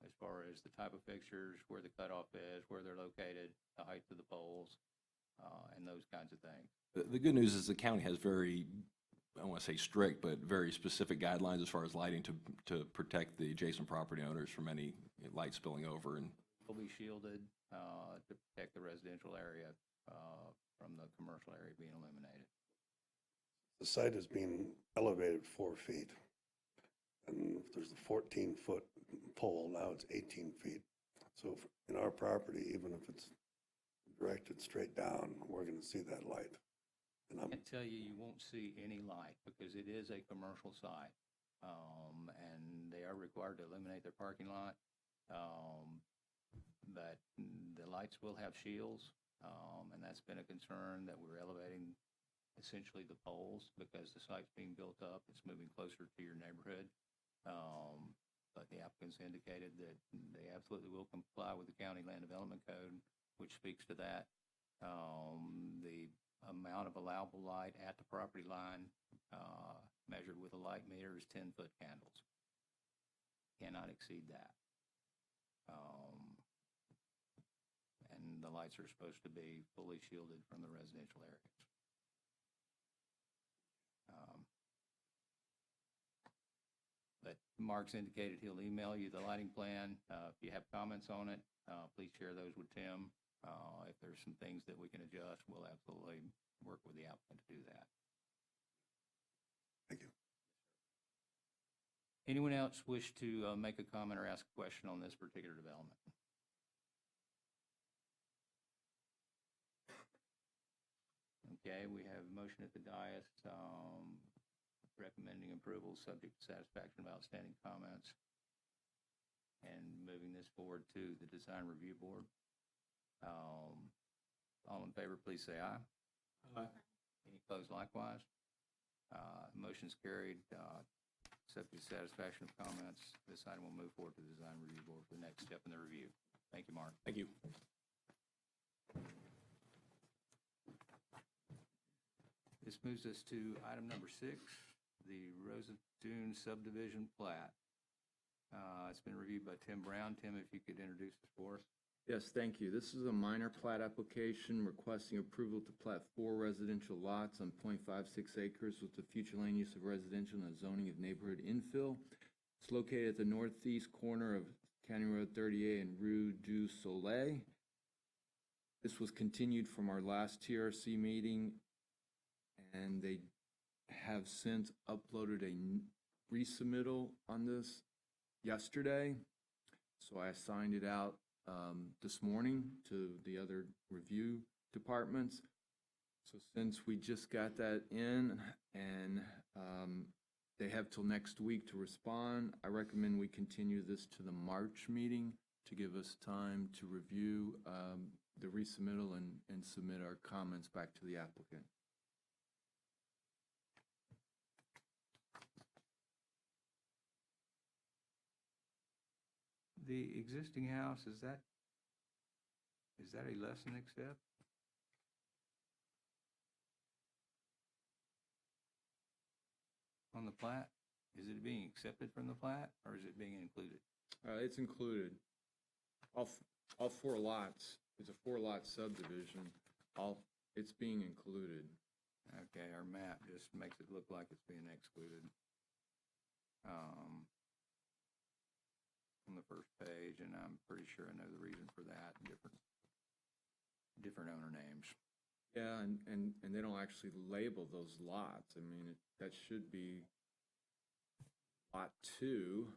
as far as the type of fixtures, where the cutoff is, where they're located, the height of the poles, and those kinds of things. The good news is the county has very, I don't want to say strict, but very specific guidelines as far as lighting to protect the adjacent property owners from any light spilling over. And Will be shielded to protect the residential area from the commercial area being eliminated. The site is being elevated 4 feet. And if there's a 14-foot pole, now it's 18 feet. So in our property, even if it's directed straight down, we're going to see that light. And I can't tell you won't see any light because it is a commercial site. And they are required to eliminate their parking lot. But the lights will have shields. And that's been a concern that we're elevating essentially the poles because the site's being built up. It's moving closer to your neighborhood. But the applicants indicated that they absolutely will comply with the county land development code, which speaks to that. The amount of allowable light at the property line measured with a light meter is 10-foot candles. Cannot exceed that. And the lights are supposed to be fully shielded from the residential areas. But Mark's indicated he'll email you the lighting plan. If you have comments on it, please share those with Tim. If there's some things that we can adjust, we'll absolutely work with the applicant to do that. Thank you. Anyone else wish to make a comment or ask a question on this particular development? Okay, we have a motion at the dais. recommending approval, subject to satisfaction of outstanding comments, and moving this forward to the Design Review Board. All in favor, please say aye. Aye. Any opposed likewise? Motion's carried. Subject to satisfaction of comments, this item will move forward to the Design Review Board for the next step in the review. Thank you, Mark. Thank you. This moves us to item number 6, the Rosa Dunes subdivision plat. It's been reviewed by Tim Brown. Tim, if you could introduce this for us. Yes, thank you. This is a minor plat application requesting approval to plat 4 residential lots on .56 acres with the future land use of residential and a zoning of neighborhood infill. It's located at the northeast corner of County Road 38 and Rue du Soleil. This was continued from our last TRC meeting, and they have since uploaded a resubmittal on this yesterday. So I assigned it out this morning to the other review departments. So since we just got that in and they have till next week to respond, I recommend we continue this to the March meeting to give us time to review the resubmittal and submit our comments back to the applicant. The existing house, is that a less than accept? On the plat? Is it being accepted from the plat, or is it being included? It's included. All 4 lots. It's a 4-lot subdivision. It's being included. Okay, our map just makes it look like it's being excluded. On the first page, and I'm pretty sure I know the reason for that. Different owner names. Yeah, and they don't actually label those lots. I mean, that should be Lot 2.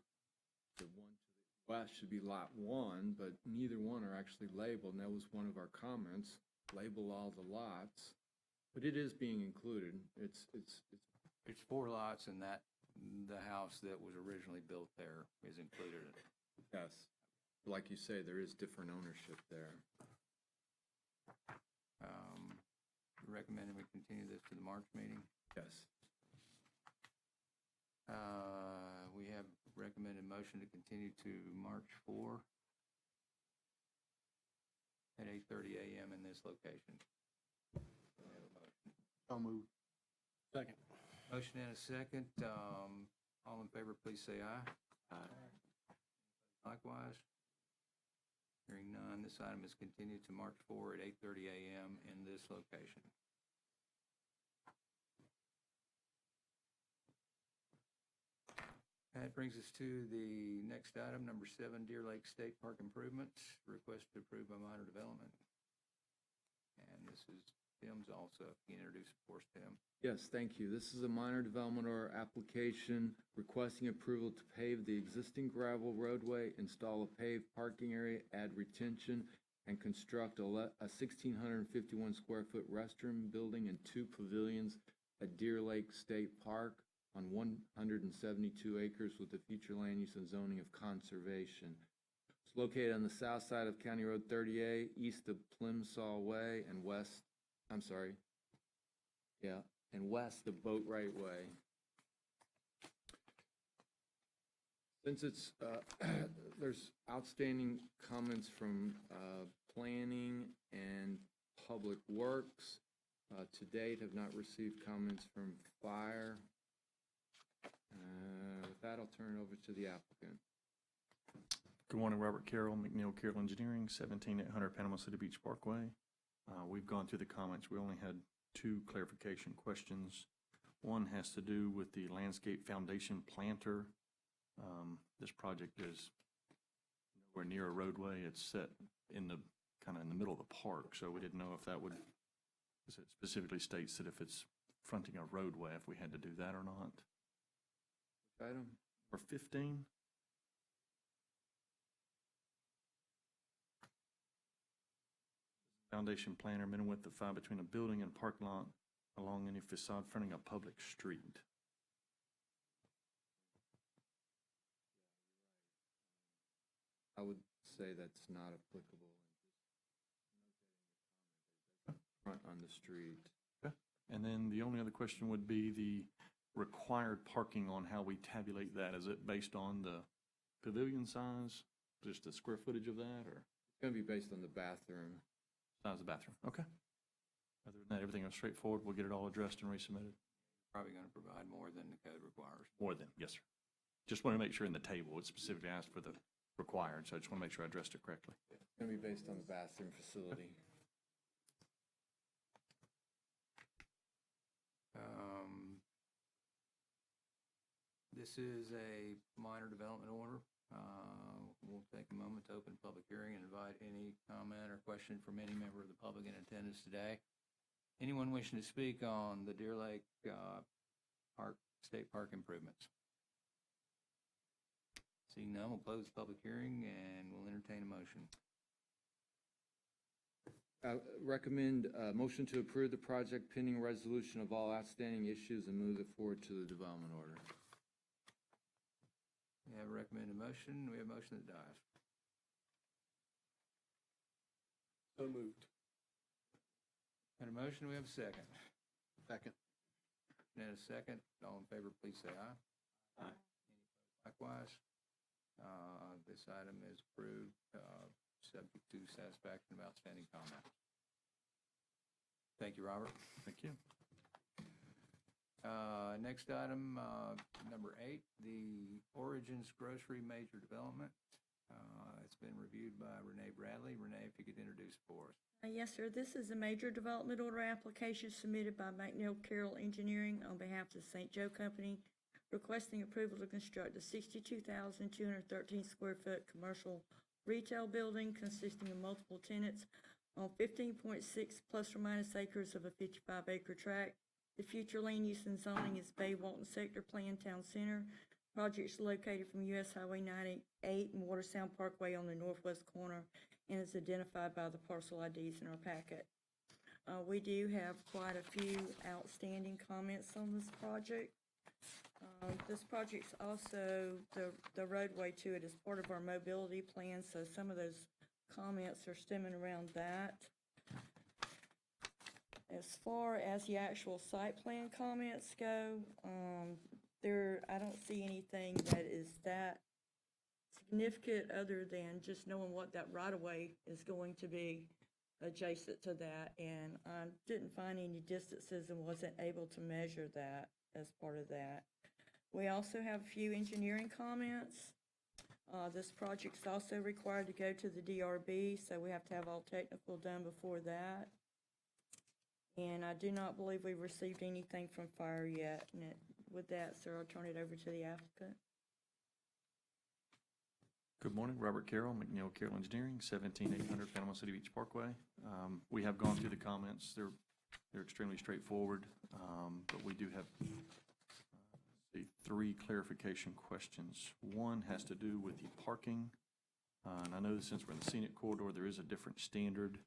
The one to the west should be Lot 1, but neither one are actually labeled, and that was one of our comments. Label all the lots, but it is being included. It's 4 lots, and that the house that was originally built there is included in it. Yes. Like you say, there is different ownership there. Recommending we continue this to the March meeting. Yes. We have recommended motion to continue to March 4 at 8:30 a.m. in this location. We have a motion. So moved. Second. Motion and a second. All in favor, please say aye. Aye. Likewise. Hearing none, this item is continued to March 4 at 8:30 a.m. in this location. That brings us to the next item, number 7, Deer Lake State Park Improvements, request to approve by minor development. And this is Tim's also. If you can introduce, of course, Tim. Yes, thank you. This is a minor development or application requesting approval to pave the existing gravel roadway, install a paved parking area, add retention, and construct a 1,651 square foot restroom building and 2 pavilions at Deer Lake State Park on 172 acres with the future land use and zoning of conservation. It's located on the south side of County Road 38, east of Plimsoll Way, and west of Boat Right Way. Since it's, there's outstanding comments from planning and public works, to date have not received comments from fire. With that, I'll turn it over to the applicant. Good morning, Robert Carroll, McNeil Carroll Engineering, 17800 Panama City Beach Parkway. We've gone through the comments. We only had 2 clarification questions. One has to do with the landscape foundation planter. This project is nowhere near a roadway. It's set in the kind of in the middle of the park, so we didn't know if that would, because it specifically states that if it's fronting a roadway, if we had to do that or not. Item? Or 15? Foundation planter, minimum width of 5 between a building and parking lot along any facade fronting a public street. I would say that's not applicable. Front on the street. And then the only other question would be the required parking on how we tabulate that. Is it based on the pavilion size, just the square footage of that, or It's going to be based on the bathroom. size of the bathroom? Okay. Other than that, everything else straightforward. We'll get it all addressed and resubmitted. Probably going to provide more than the code requires. More than, yes, sir. Just want to make sure in the table, it specifically asked for the required, so I just want to make sure I addressed it correctly. It's going to be based on the bathroom facility. This is a minor development order. We'll take a moment to open the public hearing and invite any comment or question from any member of the public in attendance today. Anyone wishing to speak on the Deer Lake State Park improvements? Seeing none, we'll close the public hearing and we'll entertain a motion. Recommend motion to approve the project pending resolution of all outstanding issues and move it forward to the development order. We have a recommended motion. We have a motion that dies. So moved. Got a motion. We have a second. Second. And a second. All in favor, please say aye. Aye. Likewise. This item is approved, subject to satisfaction of outstanding comments. Thank you, Robert. Thank you. Next item, number 8, the Origins Grocery Major Development. It's been reviewed by Renee Bradley. Renee, if you could introduce for us. Yes, sir. This is a major development order application submitted by McNeil Carroll Engineering on behalf of the St. Joe Company, requesting approval to construct a 62,213 square foot commercial retail building consisting of multiple tenants on 15.6 plus or minus acres of a 55-acre tract. The future land use and zoning is Bay Walton Sector Plan Town Center. Project's located from US Highway 98 and Watersound Parkway on the northwest corner and is identified by the parcel IDs in our packet. We do have quite a few outstanding comments on this project. This project's also, the roadway to it is part of our mobility plan, so some of those comments are stemming around that. As far as the actual site plan comments go, I don't see anything that is that significant other than just knowing what that right-of-way is going to be adjacent to that, and I didn't find any distances and wasn't able to measure that as part of that. We also have a few engineering comments. This project's also required to go to the DRB, so we have to have all technical done before that. And I do not believe we've received anything from fire yet. And with that, sir, I'll turn it over to the applicant. Good morning, Robert Carroll, McNeil Carroll Engineering, 17800 Panama City Beach Parkway. We have gone through the comments. They're extremely straightforward, but we do have three clarification questions. One has to do with the parking, and I know since we're in the scenic corridor, there is a different standard.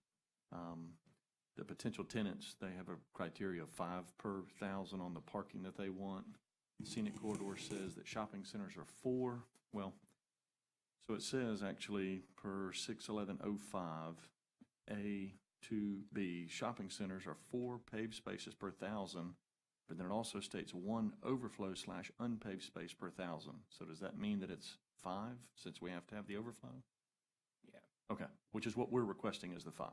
The potential tenants, they have a criteria of 5 per 1,000 on the parking that they want. Scenic corridor says that shopping centers are 4. Well, so it says actually per 61105 A to B, shopping centers are 4 paved spaces per 1,000, but then it also states 1 overflow / unpaved space per 1,000. So does that mean that it's 5 since we have to have the overflow? Yeah. Okay, which is what we're requesting is the 5.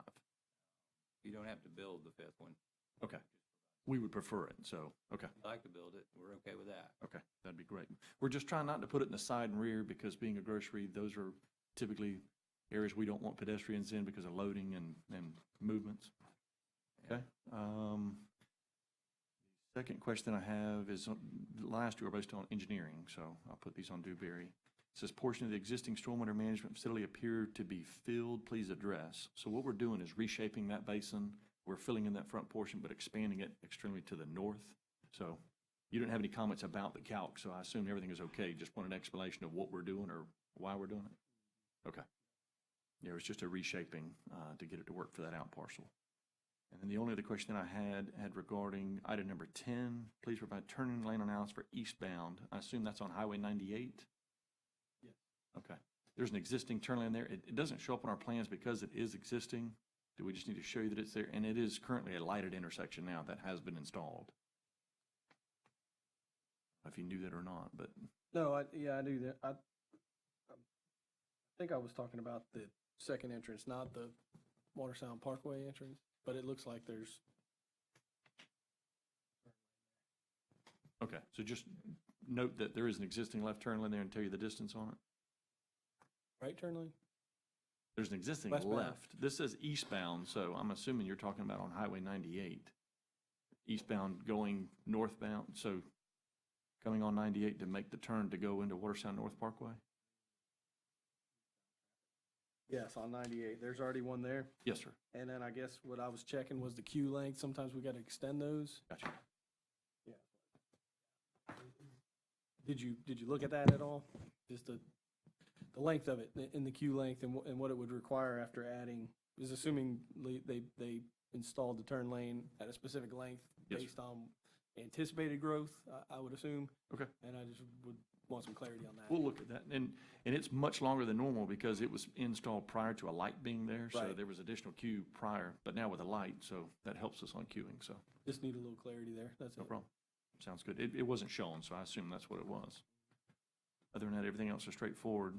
You don't have to build the 5th one. Okay. We would prefer it, so, okay. If you'd like to build it, we're okay with that. Okay, that'd be great. We're just trying not to put it in the side and rear because being a grocery, those are typically areas we don't want pedestrians in because of loading and movements. Okay. Second question I have is, the last two are based on engineering, so I'll put these on Dewberry. It says portion of the existing stormwater management facility appeared to be filled, please address. So what we're doing is reshaping that basin. We're filling in that front portion, but expanding it extremely to the north. So you didn't have any comments about the calc, so I assume everything is okay. Just want an explanation of what we're doing or why we're doing it? Okay. Yeah, it was just a reshaping to get it to work for that out parcel. And then the only other question that I had regarding item number 10, please provide turning lane analysis for eastbound. I assume that's on Highway 98? Yes. Okay. there's an existing turn lane there. It doesn't show up on our plans because it is existing. Do we just need to show you that it's there? And it is currently a lighted intersection now that has been installed. If you knew that or not, but No, I do that. I think I was talking about the second entrance, not the Watersound Parkway entrance, but it looks like there's. okay. So just note that there is an existing left turn lane there and tell you the distance on it. Right turn lane? There's an existing Westbound. left. This says eastbound, so I'm assuming you're talking about on Highway 98. Eastbound going northbound, so coming on 98 to make the turn to go into Watersound North Parkway? Yes, on 98. There's already one there. Yes, sir. And then I guess what I was checking was the queue length. Sometimes we got to extend those. Gotcha. Did you look at that at all? Just the length of it, in the queue length and what it would require after adding, is assuming they installed the turn lane at a specific length Yes, based on anticipated growth, I would assume. Okay. And I just would want some clarity on that. We'll look at that. And it's much longer than normal because it was installed prior to a light being there. So Right. there was additional queue prior, but now with a light, so that helps us on queuing, so Just need a little clarity there. That's no it. problem. Sounds good. It wasn't shown, so I assume that's what it was. Other than that, everything else is straightforward.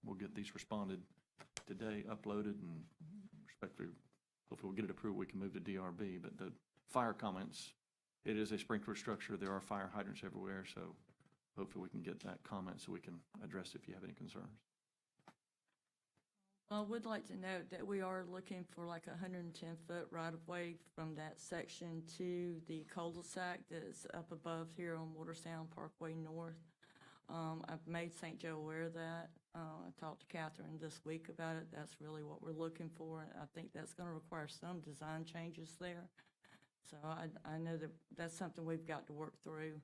We'll get these responded today, uploaded, and respectfully, hopefully we'll get it approved, we can move to DRB. But the fire comments, it is a sprinkler structure. There are fire hydrants everywhere, so hopefully we can get that comment so we can address it if you have any concerns. I would like to note that we are looking for like a 110-foot right-of-way from that section to the cul-de-sac that's up above here on Watersound Parkway North. I've made St. Joe aware of that. I talked to Catherine this week about it. That's really what we're looking for. I think that's going to require some design changes there. So I know that that's something we've got to work through.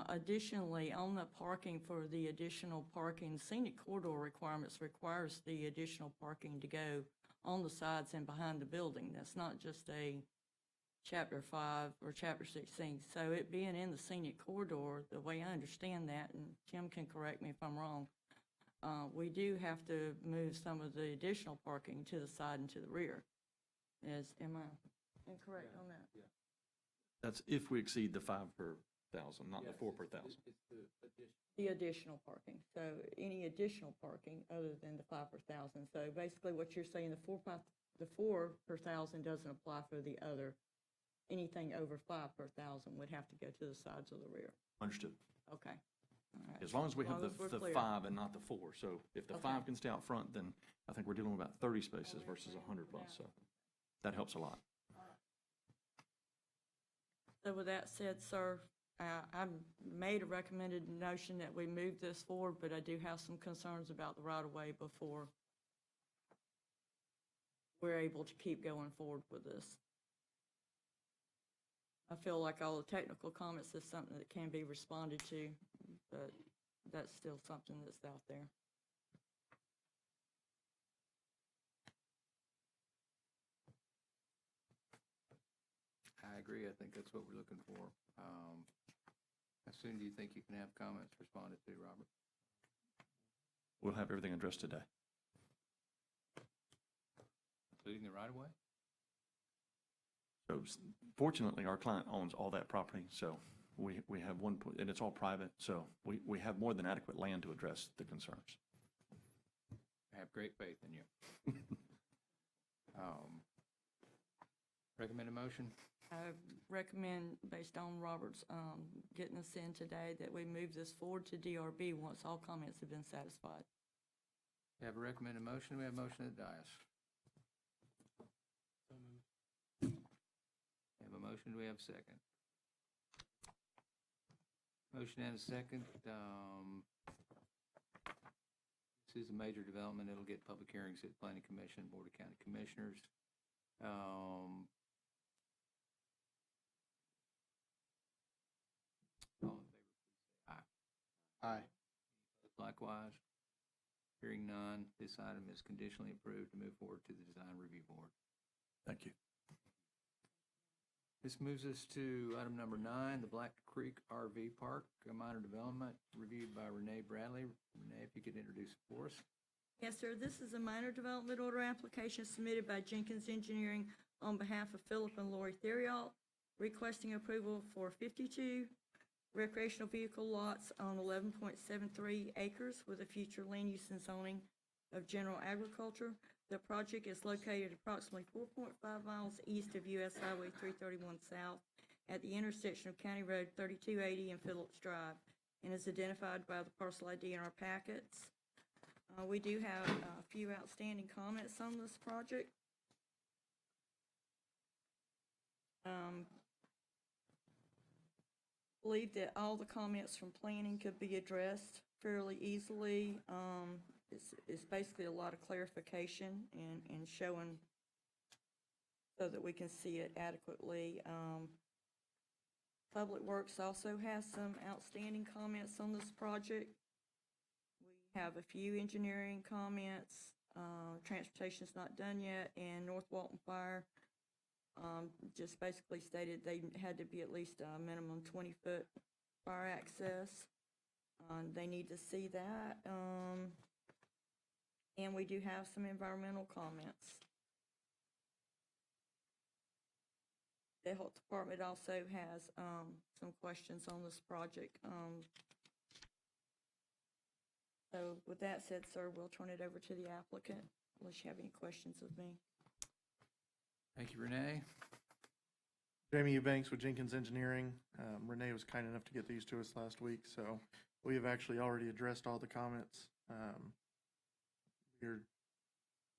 Additionally, on the parking for the additional parking, scenic corridor requirements requires the additional parking to go on the sides and behind the building. That's not just a Chapter 5 or Chapter 16. So it being in the scenic corridor, the way I understand that, and Tim can correct me if I'm wrong, we do have to move some of the additional parking to the side and to the rear. Am I incorrect on that? Yeah. That's if we exceed the 5 per thousand, not the 4 per thousand. The additional parking. So any additional parking other than the 5 per thousand. So basically what you're saying, the 4 per thousand doesn't apply for the other. Anything over 5 per thousand would have to go to the sides or the rear. Understood. Okay. All right. As long as we have As long as the we're clear. 5 and not the 4. So if the Okay. 5 can stay out front, then I think we're dealing with about 30 spaces versus 100 plus. So that helps a lot. So with that said, sir, I made a recommended notion that we move this forward, but I do have some concerns about the right-of-way before we're able to keep going forward with this. I feel like all the technical comments is something that can be responded to, but that's still something that's out there. I agree. I think that's what we're looking for. How soon do you think you can have comments responded to, Robert? We'll have everything addressed today. Including the right-of-way? So fortunately, our client owns all that property, so we have and it's all private, so we have more than adequate land to address the concerns. I have great faith in you. Recommend a motion? I recommend, based on Robert's getting us in today, that we move this forward to DRB once all comments have been satisfied. We have a recommended motion. We have a motion at the dais. We have a motion. Do we have a second? Motion and a second. This is a major development. It'll get public hearings at Planning Commission, Board of County Commissioners. All in favor, please say aye. Aye. Likewise. Hearing none, this item is conditionally approved to move forward to the Design Review Board. Thank you. This moves us to item number 9, the Black Creek RV Park, a minor development reviewed by Renee Bradley. Renee, if you could introduce it for us. Yes, sir. This is a minor development order application submitted by Jenkins Engineering on behalf of Philip and Lori Theriault, requesting approval for 52 recreational vehicle lots on 11.73 acres with a future land use and zoning of general agriculture. The project is located approximately 4.5 miles east of US Highway 331 South at the intersection of County Road 3280 and Phillips Drive, and is identified by the parcel ID in our packets. We do have a few outstanding comments on this project. Believe that all the comments from planning could be addressed fairly easily. It's basically a lot of clarification and showing so that we can see it adequately. Public Works also has some outstanding comments on this project. We have a few engineering comments. Transportation's not done yet, and North Walton Fire just basically stated they had to be at least a minimum 20-foot fire access. They need to see that. And we do have some environmental comments. The Health Department also has some questions on this project. So with that said, sir, we'll turn it over to the applicant, unless you have any questions of me. Thank you, Renee. Jamie Eubanks with Jenkins Engineering. Renee was kind enough to get these to us last week, so we have actually already addressed all the comments. We're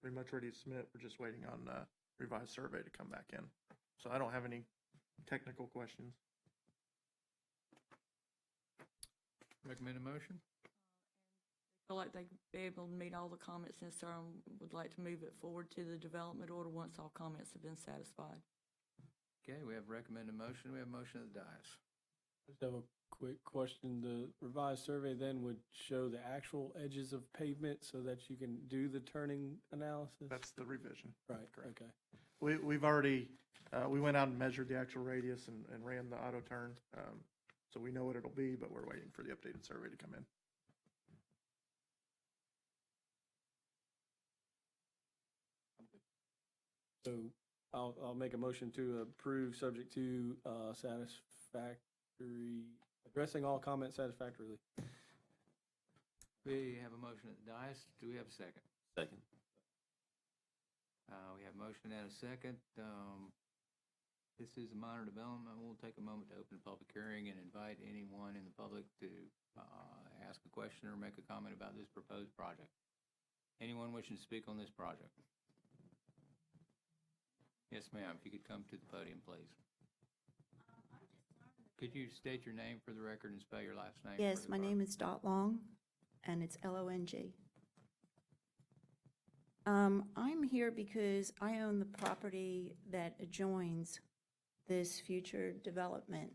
pretty much ready to submit. We're just waiting on revised survey to come back in. So I don't have any technical questions. Recommend a motion? Feel like they'd be able to meet all the comments necessary and would like to move it forward to the development order once all comments have been satisfied. Okay, we have recommended motion. We have motion at the dais. Just have a quick question. The revised survey then would show the actual edges of pavement so that you can do the turning analysis? That's the revision. Right, correct. okay. We've already, we went out and measured the actual radius and ran the auto turn. So we know what it'll be, but we're waiting for the updated survey to come in. So I'll make a motion to approve, subject to addressing all comments satisfactorily. We have a motion at the dais. Do we have a second? Second. We have a motion and a second. This is a minor development. We'll take a moment to open the public hearing and invite anyone in the public to ask a question or make a comment about this proposed project. Anyone wishing to speak on this project? Yes, ma'am. If you could come to the podium, please. Could you state your name for the record and spell your last name? Yes, my name is Dot Long, and it's Long. I'm here because I own the property that adjoins this future development,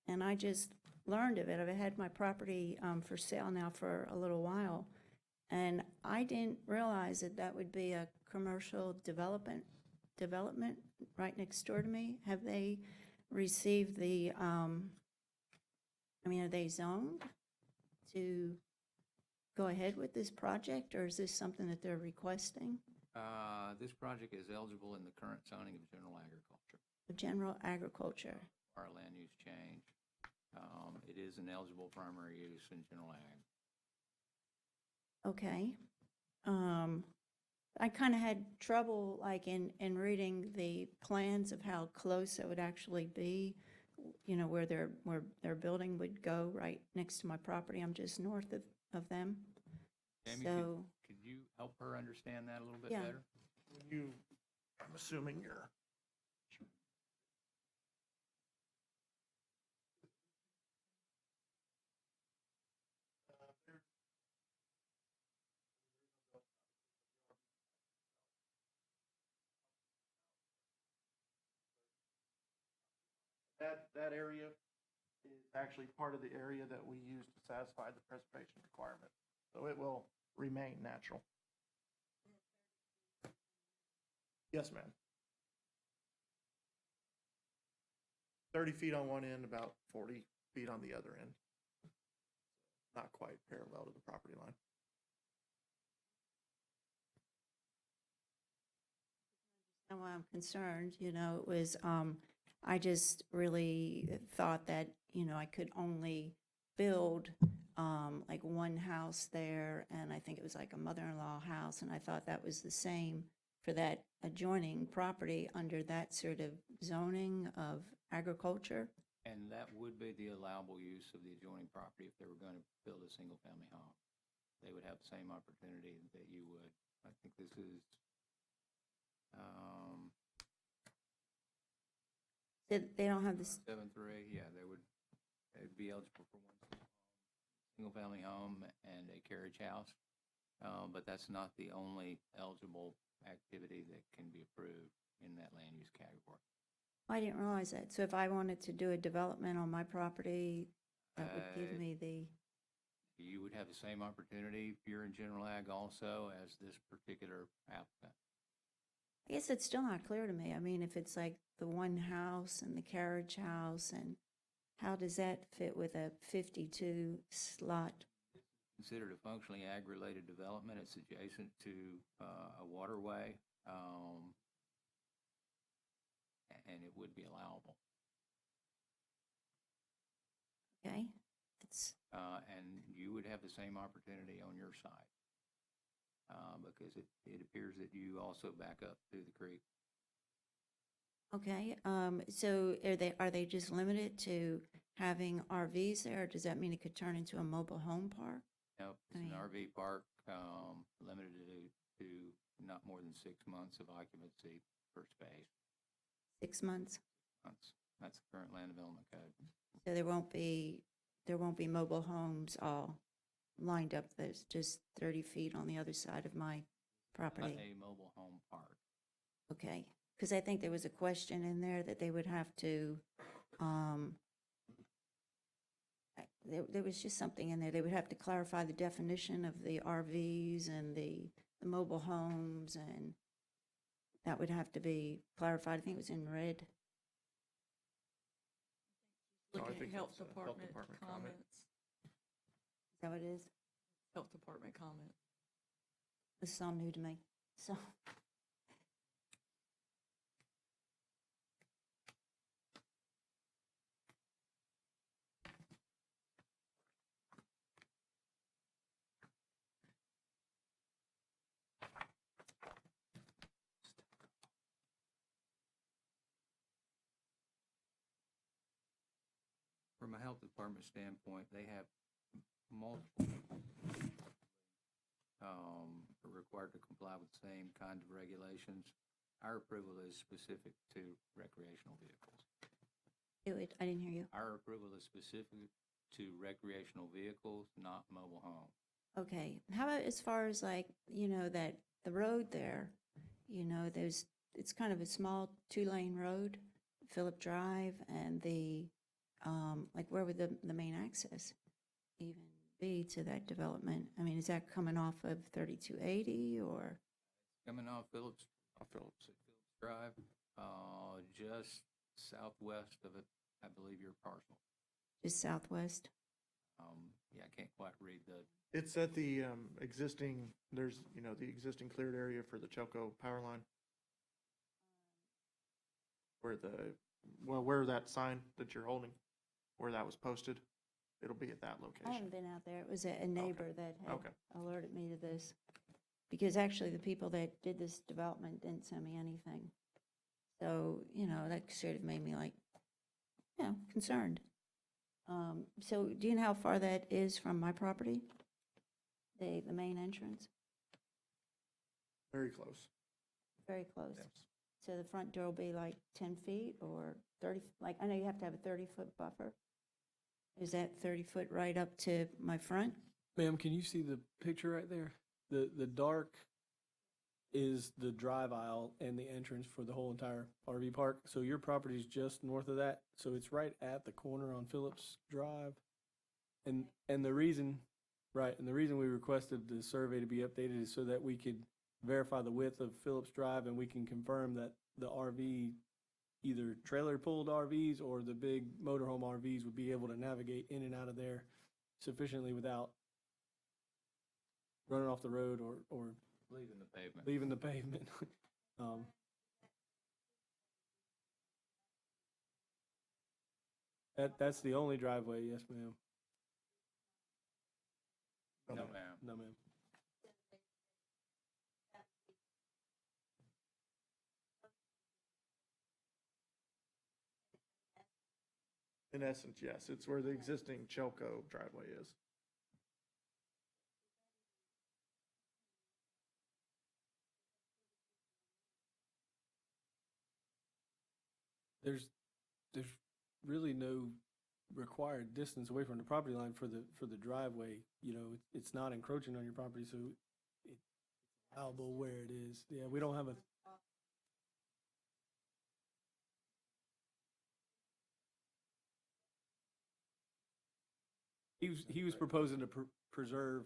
and I just learned of it. I've had my property for sale now for a little while, and I didn't realize that that would be a commercial development right next door to me. Have they received the, are they zoned to go ahead with this project, or is this something that they're requesting? This project is eligible in the current zoning of general agriculture. Of general agriculture. Our land use change. It is an eligible primary use in general ag. Okay. I kind of had trouble, like, in reading the plans of how close it would actually be, where their building would go right next to my property. I'm just north of them. Jamie, So, could you help her understand that a little bit Yeah. better? I'm assuming you're. That area is actually part of the area that we use to satisfy the preservation requirement. So it will remain natural. Yes, ma'am. 30 feet on one end, about 40 feet on the other end. Not quite parallel to the property line. And why I'm concerned, it was, I just really thought that, I could only build, like one house there, and I think it was like a mother-in-law house, and I thought that was the same for that adjoining property under that sort of zoning of agriculture. And that would be the allowable use of the adjoining property if they were going to build a single-family home. They would have the same opportunity that you would. I think this is, They don't have this, 7-3, yeah, they'd be eligible for one single-family home and a carriage house. But that's not the only eligible activity that can be approved in that land use category. I didn't realize that. So if I wanted to do a development on my property, that would give me the, You would have the same opportunity if you're in general ag also as this particular applicant. I guess it's still not clear to me. I mean, if it's like the one house and the carriage house, and how does that fit with a 52 slot? Considered a functionally ag-related development. It's adjacent to a waterway, and it would be allowable. Okay, it's, And you would have the same opportunity on your side because it appears that you also back up through the creek. okay. So are they just limited to having RVs there, or does that mean it could turn into a mobile home park? No, it's an RV park limited to not more than 6 months of occupancy per space. 6 months? That's the current land development code. So there won't be mobile homes all lined up. There's just 30 feet on the other side of my property. Not a mobile home park. Okay, because I think there was a question in there that they would have to, there was just something in there. They would have to clarify the definition of the RVs and the mobile homes, and that would have to be clarified. I think it was in red. Looking think at health that's a department Department comment. comments. Is that what it is? Health department comment. This is all new to me, so. From a health department standpoint, they have multiple required to comply with the same kind of regulations. Our approval is specific to recreational vehicles. I didn't hear you. Our approval is specific to recreational vehicles, not mobile home. Okay, how about as far as like, that the road there, it's kind of a small 2-lane road, Phillip Drive, and like where would the main access even be to that development? I mean, is that coming off of 3280 or? Coming off Phillips Drive, just southwest of it, I believe your parcel. Just southwest? Yeah, I can't quite read the, It's at the existing, there's, the existing cleared area for the Choctaw power line. Where that sign that you're holding, where that was posted, it'll be at that I location. haven't been out there. It was a neighbor that had Okay. alerted me to this. Because actually the people that did this development didn't send me anything. So, that sort of made me like, concerned. So do you know how far that is from my property? The main entrance? Very close. Very close. Yes. So the front door will be like 10 feet or 30, like, I know you have to have a 30-foot buffer. Is that 30 foot right up to my front? Ma'am, can you see the picture right there? The dark is the drive aisle and the entrance for the whole entire RV park. So your property is just north of that. So it's right at the corner on Phillips Drive. And the reason, right, and the reason we requested the survey to be updated is so that we could verify the width of Phillips Drive and we can confirm that the RV, either trailer pulled RVs or the big motorhome RVs would be able to navigate in and out of there sufficiently without running off the road or leaving the pavement. leaving the pavement. That's the only driveway, yes, ma'am. No, ma'am. No, ma'am. In essence, yes, it's where the existing Chelco driveway is. There's really no required distance away from the property line for the driveway. You know, it's not encroaching on your property, so it's allowable where it is. Yeah, we don't have a. He was proposing to preserve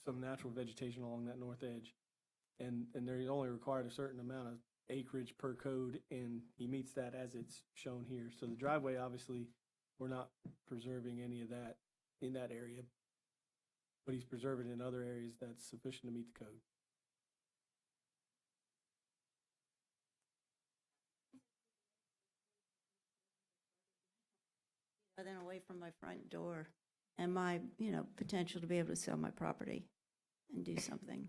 some natural vegetation along that north edge. And they're only required a certain amount of acreage per code, and he meets that as it's shown here. So the driveway, obviously, we're not preserving any of that in that area, but he's preserving in other areas that's sufficient to meet the code. Then away from my front door and my, you know, potential to be able to sell my property and do something.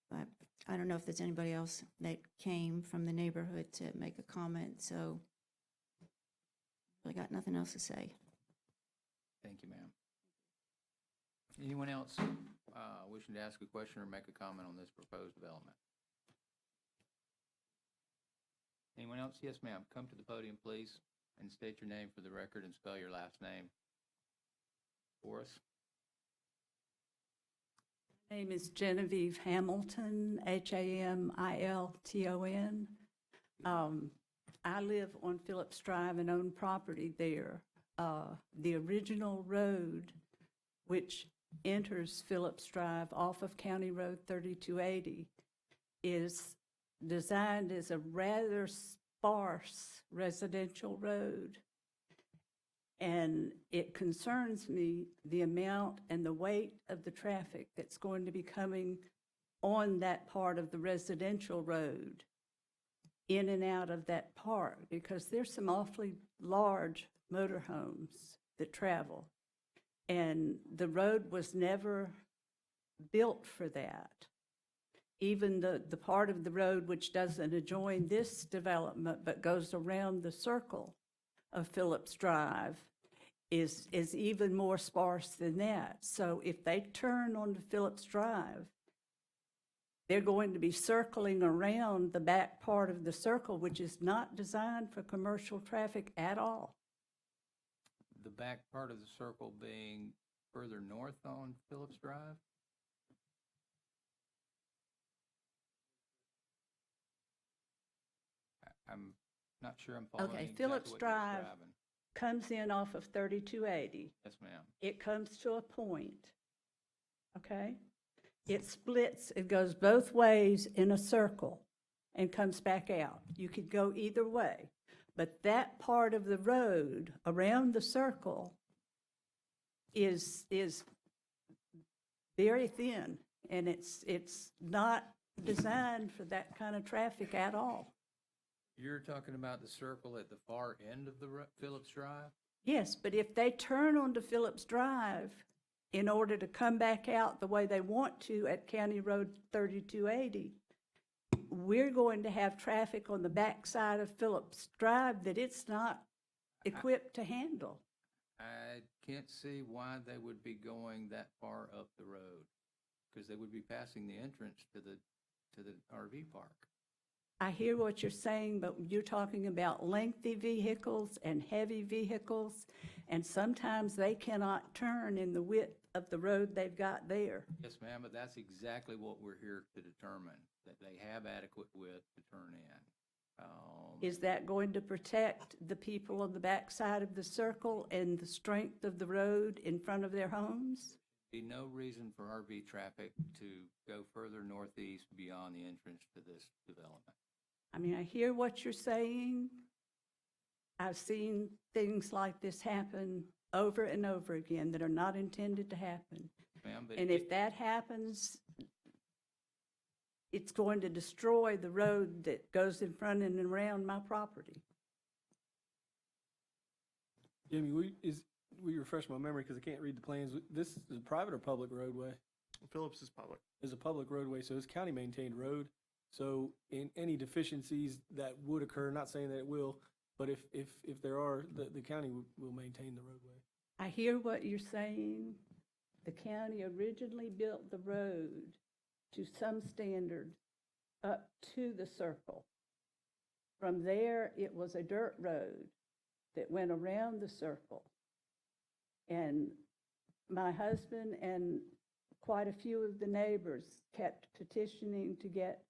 But I don't know if there's anybody else that came from the neighborhood to make a comment, so I got nothing else to say. Thank you, ma'am. Anyone else wishing to ask a question or make a comment on this proposed development? Anyone else? Yes, ma'am. Come to the podium, please, and state your name for the record and spell your last name for us. My name is Genevieve Hamilton, Hamilton. I live on Phillips Drive and own property there. The original road, which enters Phillips Drive off of County Road 3280, is designed as a rather sparse residential road. And it concerns me the amount and the weight of the traffic that's going to be coming on that part of the residential road, in and out of that park, because there's some awfully large motorhomes that travel. And the road was never built for that. Even the part of the road which doesn't adjoin this development but goes around the circle of Phillips Drive is even more sparse than that. So if they turn onto Phillips Drive, they're going to be circling around the back part of the circle, which is not designed for commercial traffic at all. The back part of the circle being further north on Phillips Drive? I'm not sure I'm following Okay, exactly Phillips what you're Drive describing. comes in off of 3280. Yes, ma'am. It comes to a point, okay? It splits, it goes both ways in a circle and comes back out. You could go either way. But that part of the road around the circle is very thin, and it's not designed for that kind of traffic at all. You're talking about the circle at the far end of the Phillips Drive? Yes, but if they turn onto Phillips Drive in order to come back out the way they want to at County Road 3280, we're going to have traffic on the backside of Phillips Drive that it's not equipped to handle. I can't see why they would be going that far up the road, because they would be passing the entrance to the RV park. I hear what you're saying, but you're talking about lengthy vehicles and heavy vehicles, and sometimes they cannot turn in the width of the road they've got there. Yes, ma'am, but that's exactly what we're here to determine, that they have adequate width to turn in. Is that going to protect the people on the backside of the circle and the strength of the road in front of their homes? Be no reason for RV traffic to go further northeast beyond the entrance to this development. I mean, I hear what you're saying. I've seen things like this happen over and over again that are not intended to happen. Ma'am, but And if that happens, it's going to destroy the road that goes in front and around my property. Jamie, will you refresh my memory, because I can't read the plans. This is a private or public roadway? Phillips is public. Is a public roadway, so it's county-maintained road. So in any deficiencies that would occur, not saying that it will, but if there are, the county will maintain the roadway. I hear what you're saying. The county originally built the road to some standard up to the circle. From there, it was a dirt road that went around the circle. And my husband and quite a few of the neighbors kept petitioning to get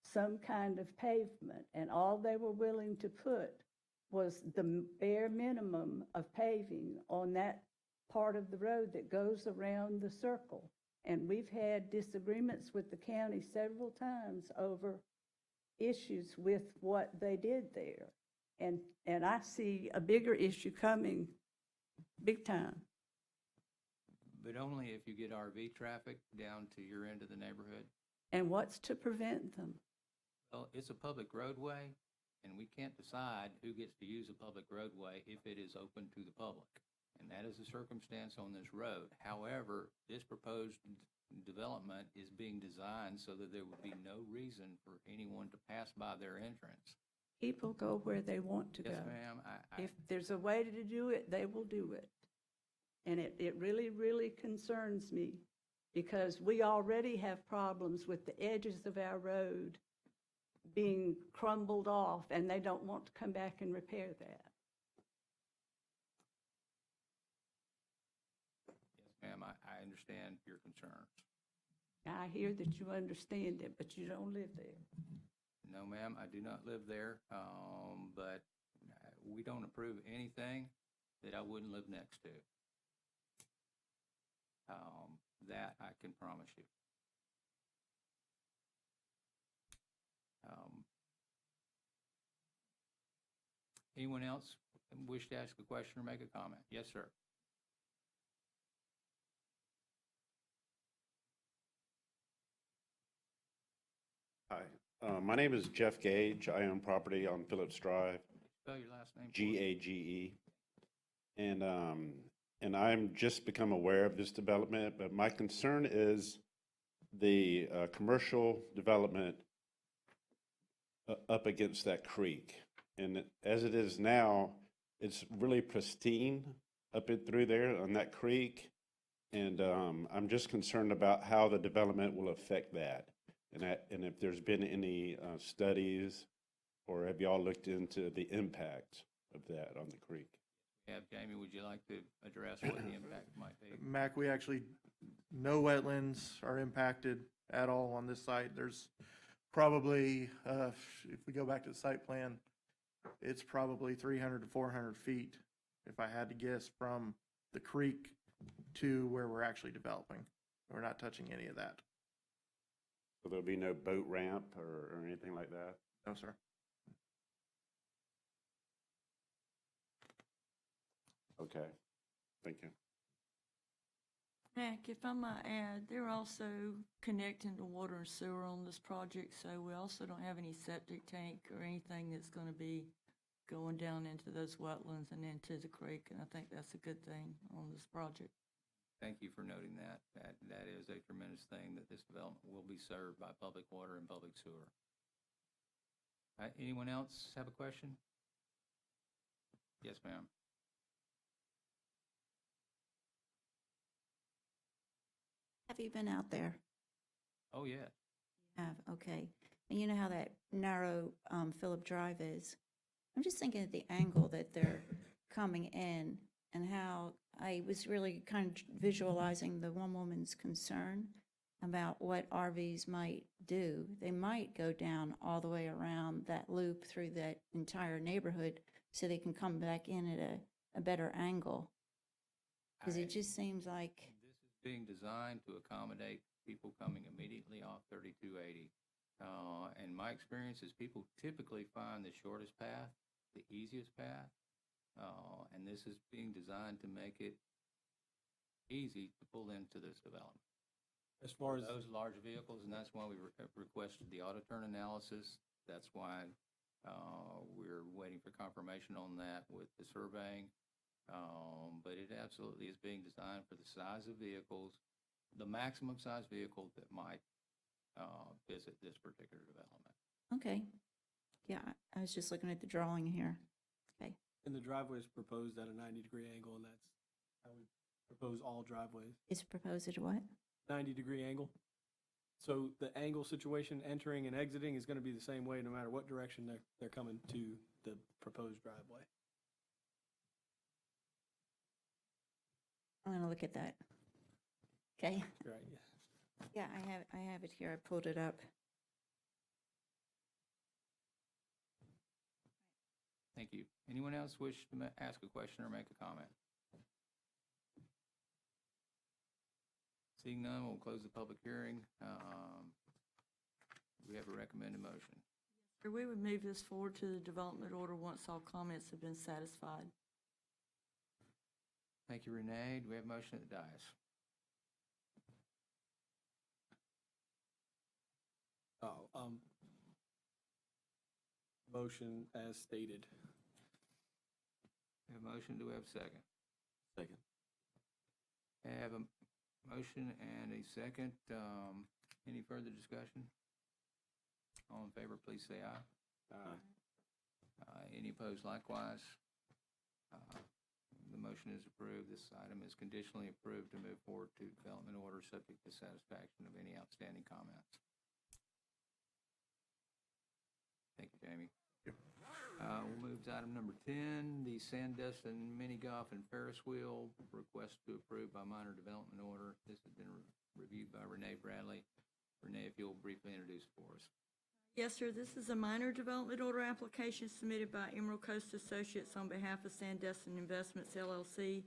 some kind of pavement, and all they were willing to put was the bare minimum of paving on that part of the road that goes around the circle. And we've had disagreements with the county several times over issues with what they did there. And I see a bigger issue coming big time. But only if you get RV traffic down to your end of the neighborhood. And what's to prevent them? Well, it's a public roadway, and we can't decide who gets to use a public roadway if it is open to the public. And that is the circumstance on this road. However, this proposed development is being designed so that there would be no reason for anyone to pass by their entrance. People go where they want to go. Yes, ma'am. If there's a way to do it, they will do it. And it really, really concerns me, because we already have problems with the edges of our road being crumbled off, and they don't want to come back and repair that. Yes, ma'am. I understand your concerns. I hear that you understand it, but you don't live there. No, ma'am, I do not live there, but we don't approve anything that I wouldn't live next to. That I can promise you. Anyone else wish to ask a question or make a comment? Yes, sir. Hi, my name is Jeff Gage. I own property on Phillips Drive. Spell your last name. for me. Gage. And I'm just become aware of this development, but my concern is the commercial development up against that creek. And as it is now, it's really pristine up and through there on that creek. And I'm just concerned about how the development will affect that. And if there's been any studies, or have y'all looked into the impact of that on the creek? Yeah, Jamie, would you like to address what the impact might be? Mac, we actually, no wetlands are impacted at all on this site. There's probably, if we go back to the site plan, it's probably 300 to 400 feet, if I had to guess, from the creek to where we're actually developing. We're not touching any of that. So there'll be no boat ramp or anything like that? No, sir. Okay, thank you. Mac, if I might add, they're also connecting to water and sewer on this project, so we also don't have any septic tank or anything that's going to be going down into those wetlands and into the creek, and I think that's a good thing on this project. Thank you for noting that. That is a tremendous thing, that this development will be served by public water and public sewer. Anyone else have a question? Yes, ma'am. Have you been out there? Oh, yeah. You have, okay. And you know how that narrow Phillip Drive is? I'm just thinking of the angle that they're coming in, and how I was really kind of visualizing the one woman's concern about what RVs might do. They might go down all the way around that loop through that entire neighborhood so they can come back in at a better angle. Because it just seems like... This is being designed to accommodate people coming immediately off 3280. And my experience is people typically find the shortest path, the easiest path. And this is being designed to make it easy to pull into this development. As far as those large vehicles, and that's why we requested the auto turn analysis. That's why we're waiting for confirmation on that with the surveying. But it absolutely is being designed for the size of vehicles, the maximum size vehicle that might visit this particular development. Okay. Yeah, I was just looking at the drawing here. Okay. And the driveway is proposed at a 90-degree angle, and that's how we propose all driveways. Is proposed at what? 90-degree angle. So the angle situation, entering and exiting, is going to be the same way no matter what direction they're coming to the proposed driveway. I'm gonna look at that. Okay. Right, Yeah, yeah. I have it here. I pulled it up. Thank you. Anyone else wish to ask a question or make a comment? Seeing none, we'll close the public hearing. We have a recommended motion. Sir, we would move this forward to the development order once all comments have been satisfied. Thank you, Renee. Do we have a motion at the dais? Motion as stated. We have a motion. Do we have a second? Second. I have a motion and a second. Any further discussion? All in favor, please say aye. Aye. Any opposed likewise? The motion is approved. This item is conditionally approved to move forward to development order subject to satisfaction of any outstanding comments. Thank you, Jamie. We'll move to item number 10, the Sandestin Mini Golf and Ferris Wheel request to approve by minor development order. This has been reviewed by Renee Bradley. Renee, if you'll briefly introduce it for us. Yes, sir. This is a minor development order application submitted by Emerald Coast Associates on behalf of Sandestin Investments LLC,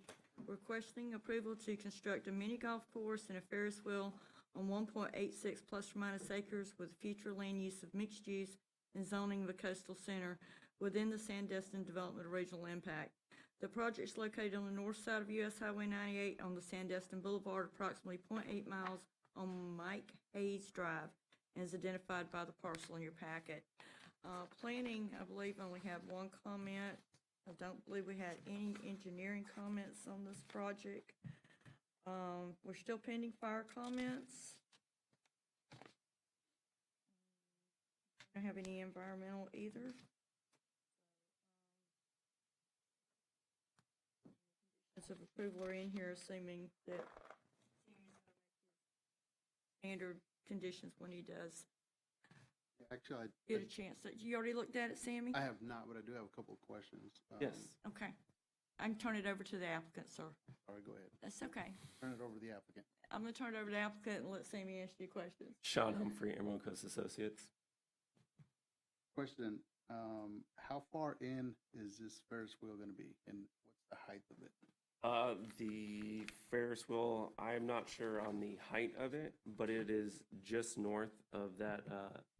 requesting approval to construct a mini golf course and a Ferris wheel on 1.86 plus or minus acres with future land use of mixed use and zoning of a coastal center within the Sandestin Development of Regional Impact. The project is located on the north side of US Highway 98 on the Sandestin Boulevard, approximately 0.8 miles on Mike Hayes Drive, and is identified by the parcel in your packet. Planning, I believe, only had one comment. I don't believe we had any engineering comments on this project. We're still pending fire comments. Don't have any environmental either. Conditions of approval are in here, assuming that standard conditions when he does Actually, get a chance. You already looked at it, Sammy? I have not, but I do have a couple of questions. Yes. Okay. I can turn it over to the applicant, sir. All right, go ahead. That's okay. Turn it over to the applicant. I'm going to turn it over to the applicant and let Sammy answer your questions. Sean Humphrey, Emerald Coast Associates. Question, how far in is this Ferris wheel going to be, and what's the height of it? The Ferris wheel, I'm not sure on the height of it, but it is just north of that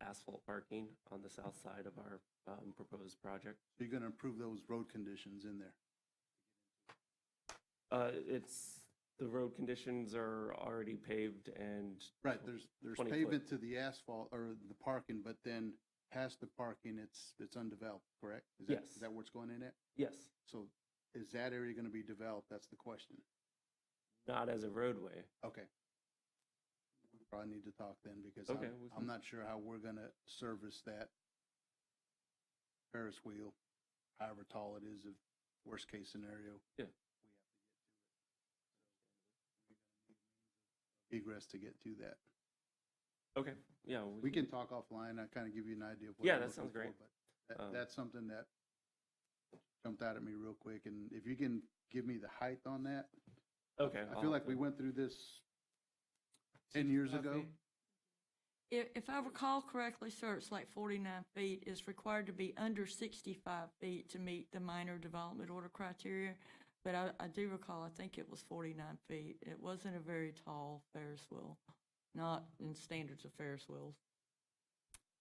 asphalt parking on the south side of our proposed project. So you're going to improve those road conditions in there? The road conditions are already paved and. Right, there's 20 pavement foot. to the asphalt, or the parking, but then past the parking, it's undeveloped, correct? Yes. Is that where it's going in at? Yes, So is that area going to be developed? That's the question. not as a roadway. Okay. We probably need to talk then, because Okay, I'm not sure how we're going to service that Ferris wheel, however tall it is, if worst case scenario. Yeah. Egress to get to that. Okay, yeah. We can talk offline. I kind of give you an idea of what Yeah, I'm that looking sounds great. for, but that's something that jumped out at me real quick. And if you can give me the height on that. Okay. I feel like we went through this 10 years ago. If I recall correctly, sir, it's like 49 feet. It's required to be under 65 feet to meet the minor development order criteria. But I do recall, I think it was 49 feet. It wasn't a very tall Ferris wheel, not in standards of Ferris wheels.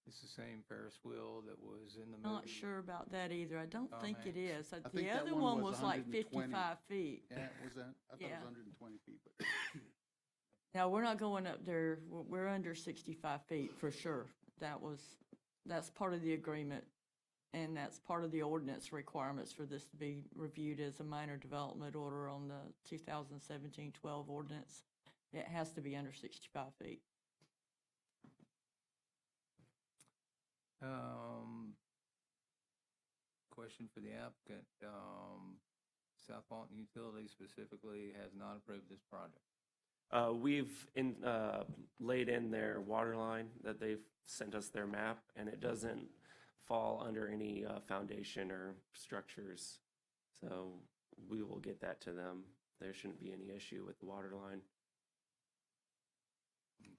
It's the same Ferris wheel that was in the movie. Not sure about that either. I don't think it is. I think The that other one one was was like 120. 55 feet. Yeah, was that? I thought it Yeah. was 120 feet, but No, we're not going up there. We're under 65 feet for sure. That's part of the agreement and that's part of the ordinance requirements for this to be reviewed as a minor development order on the 2017-12 ordinance. It has to be under 65 feet. Question for the applicant. South Walton Utilities specifically has not approved this project. We've laid in their water line that they've sent us their map, and it doesn't fall under any foundation or structures. So we will get that to them. There shouldn't be any issue with the water line.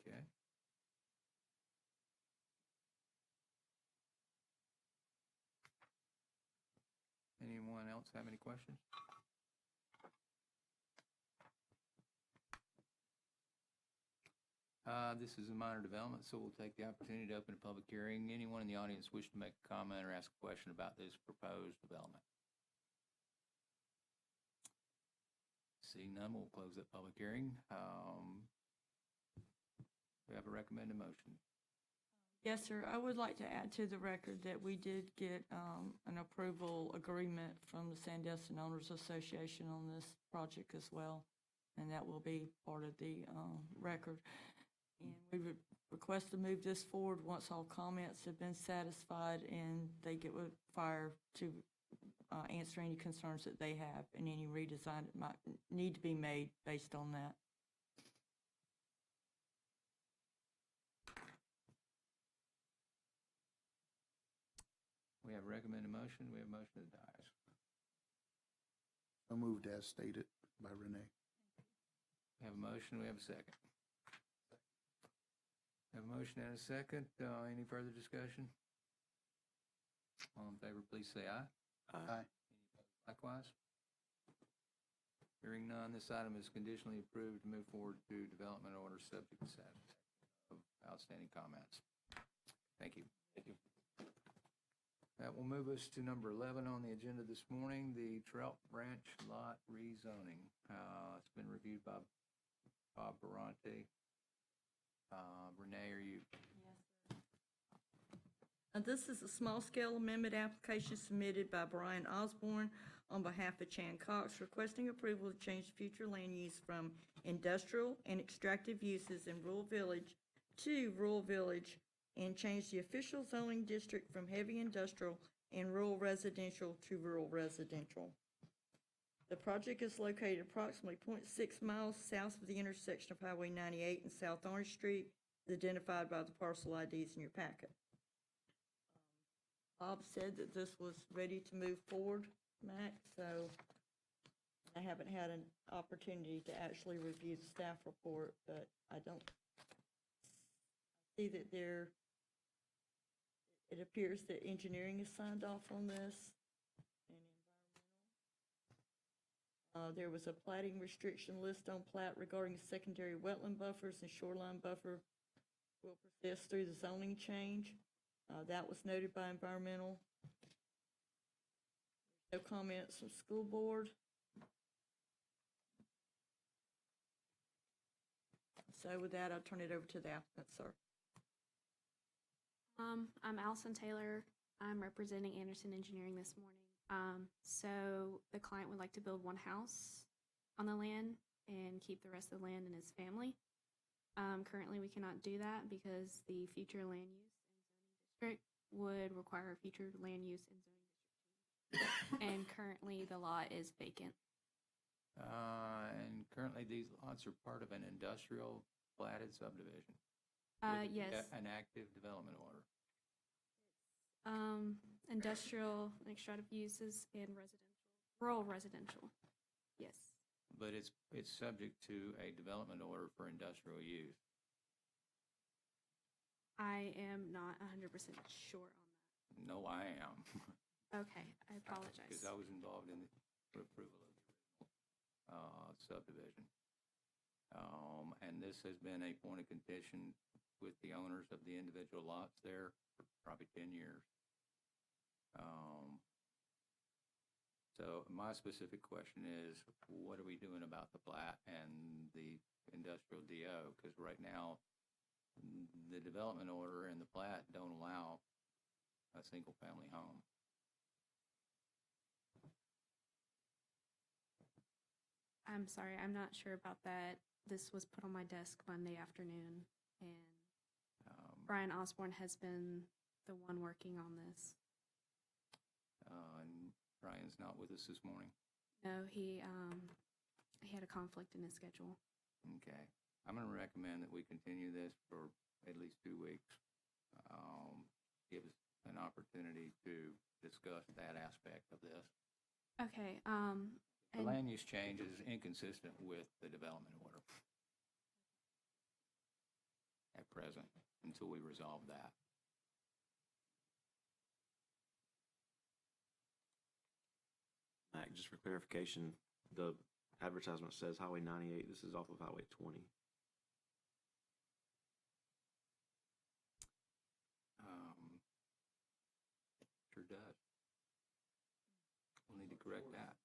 Okay. Anyone else have any questions? This is a minor development, so we'll take the opportunity to open a public hearing. Anyone in the audience wish to make a comment or ask a question about this proposed development? Seeing none, we'll close that public hearing. We have a recommended motion. Yes, sir. I would like to add to the record that we did get an approval agreement from the Sandestin Owners Association on this project as well, and that will be part of the record. And we would request to move this forward once all comments have been satisfied and they get with fire to answer any concerns that they have and any redesign that might need to be made based on that. We have a recommended motion. We have a motion that dies. So moved as stated by Renee. We have a motion. We have a second. Have a motion and a second. Any further discussion? All in favor, please say aye. Aye. Likewise. Hearing none, this item is conditionally approved to move forward to development order subject to satisfaction of outstanding comments. Thank you. Thank you. That will move us to number 11 on the agenda this morning, the Trout Branch Lot Rezoning. It's been reviewed by Bob Baronti. Renee, are you? Yes, sir. This is a small-scale amendment application submitted by Bryan Osborne on behalf of Chan Cox, requesting approval to change future land use from industrial and extractive uses in rural village to rural village and change the official zoning district from heavy industrial and rural residential to rural residential. The project is located approximately 0.6 miles south of the intersection of Highway 98 and South Orange Street, as identified by the parcel IDs in your packet. Bob said that this was ready to move forward, Mac, so I haven't had an opportunity to actually review the staff report, but I don't see that there. It appears that engineering is signed off on this. And there was a plating restriction list on plat regarding secondary wetland buffers and shoreline buffer will persist through the zoning change. That was noted by environmental. No comments from school board. So with that, I'll turn it over to the applicant, sir. I'm Allison Taylor. I'm representing Anderson Engineering this morning. So the client would like to build one house on the land and keep the rest of the land in his family. Currently, we cannot do that because the future land use and zoning district would require future land use and zoning district change. And currently, the lot is vacant. And currently, these lots are part of an industrial platted subdivision. Yes. An active development order. Industrial and extractive uses and rural residential. Yes. But it's subject to a development order for industrial use. I am not 100% sure on that. No, I am. Okay, I apologize. Because I was involved in the approval of the original subdivision. And this has been a point of contention with the owners of the individual lots there for probably 10 years. So my specific question is, what are we doing about the plat and the industrial DO? Because right now, the development order and the plat don't allow a single-family home. I'm sorry, I'm not sure about that. This was put on my desk Monday afternoon, and Bryan Osborne has been the one working on this. And Brian's not with us this morning. No, he had a conflict in his schedule. Okay. I'm going to recommend that we continue this for at least 2 weeks. Give us an opportunity to discuss that aspect of this. Okay, The and land use change is inconsistent with the development order at present, until we resolve that. Just for clarification, the advertisement says Highway 98. This is off of Highway 20. Sure does. We'll need to correct that.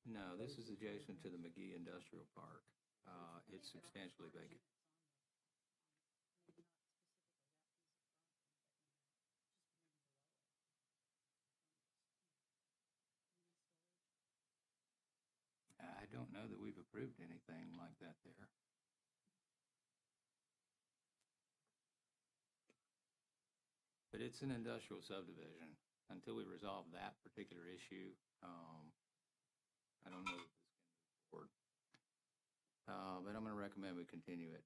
No, this is adjacent to the McGee Industrial Park. It's substantially vacant. I don't know that we've approved anything like that there. But it's an industrial subdivision. Until we resolve that particular issue, I don't know if this can move forward. But I'm going to recommend we continue it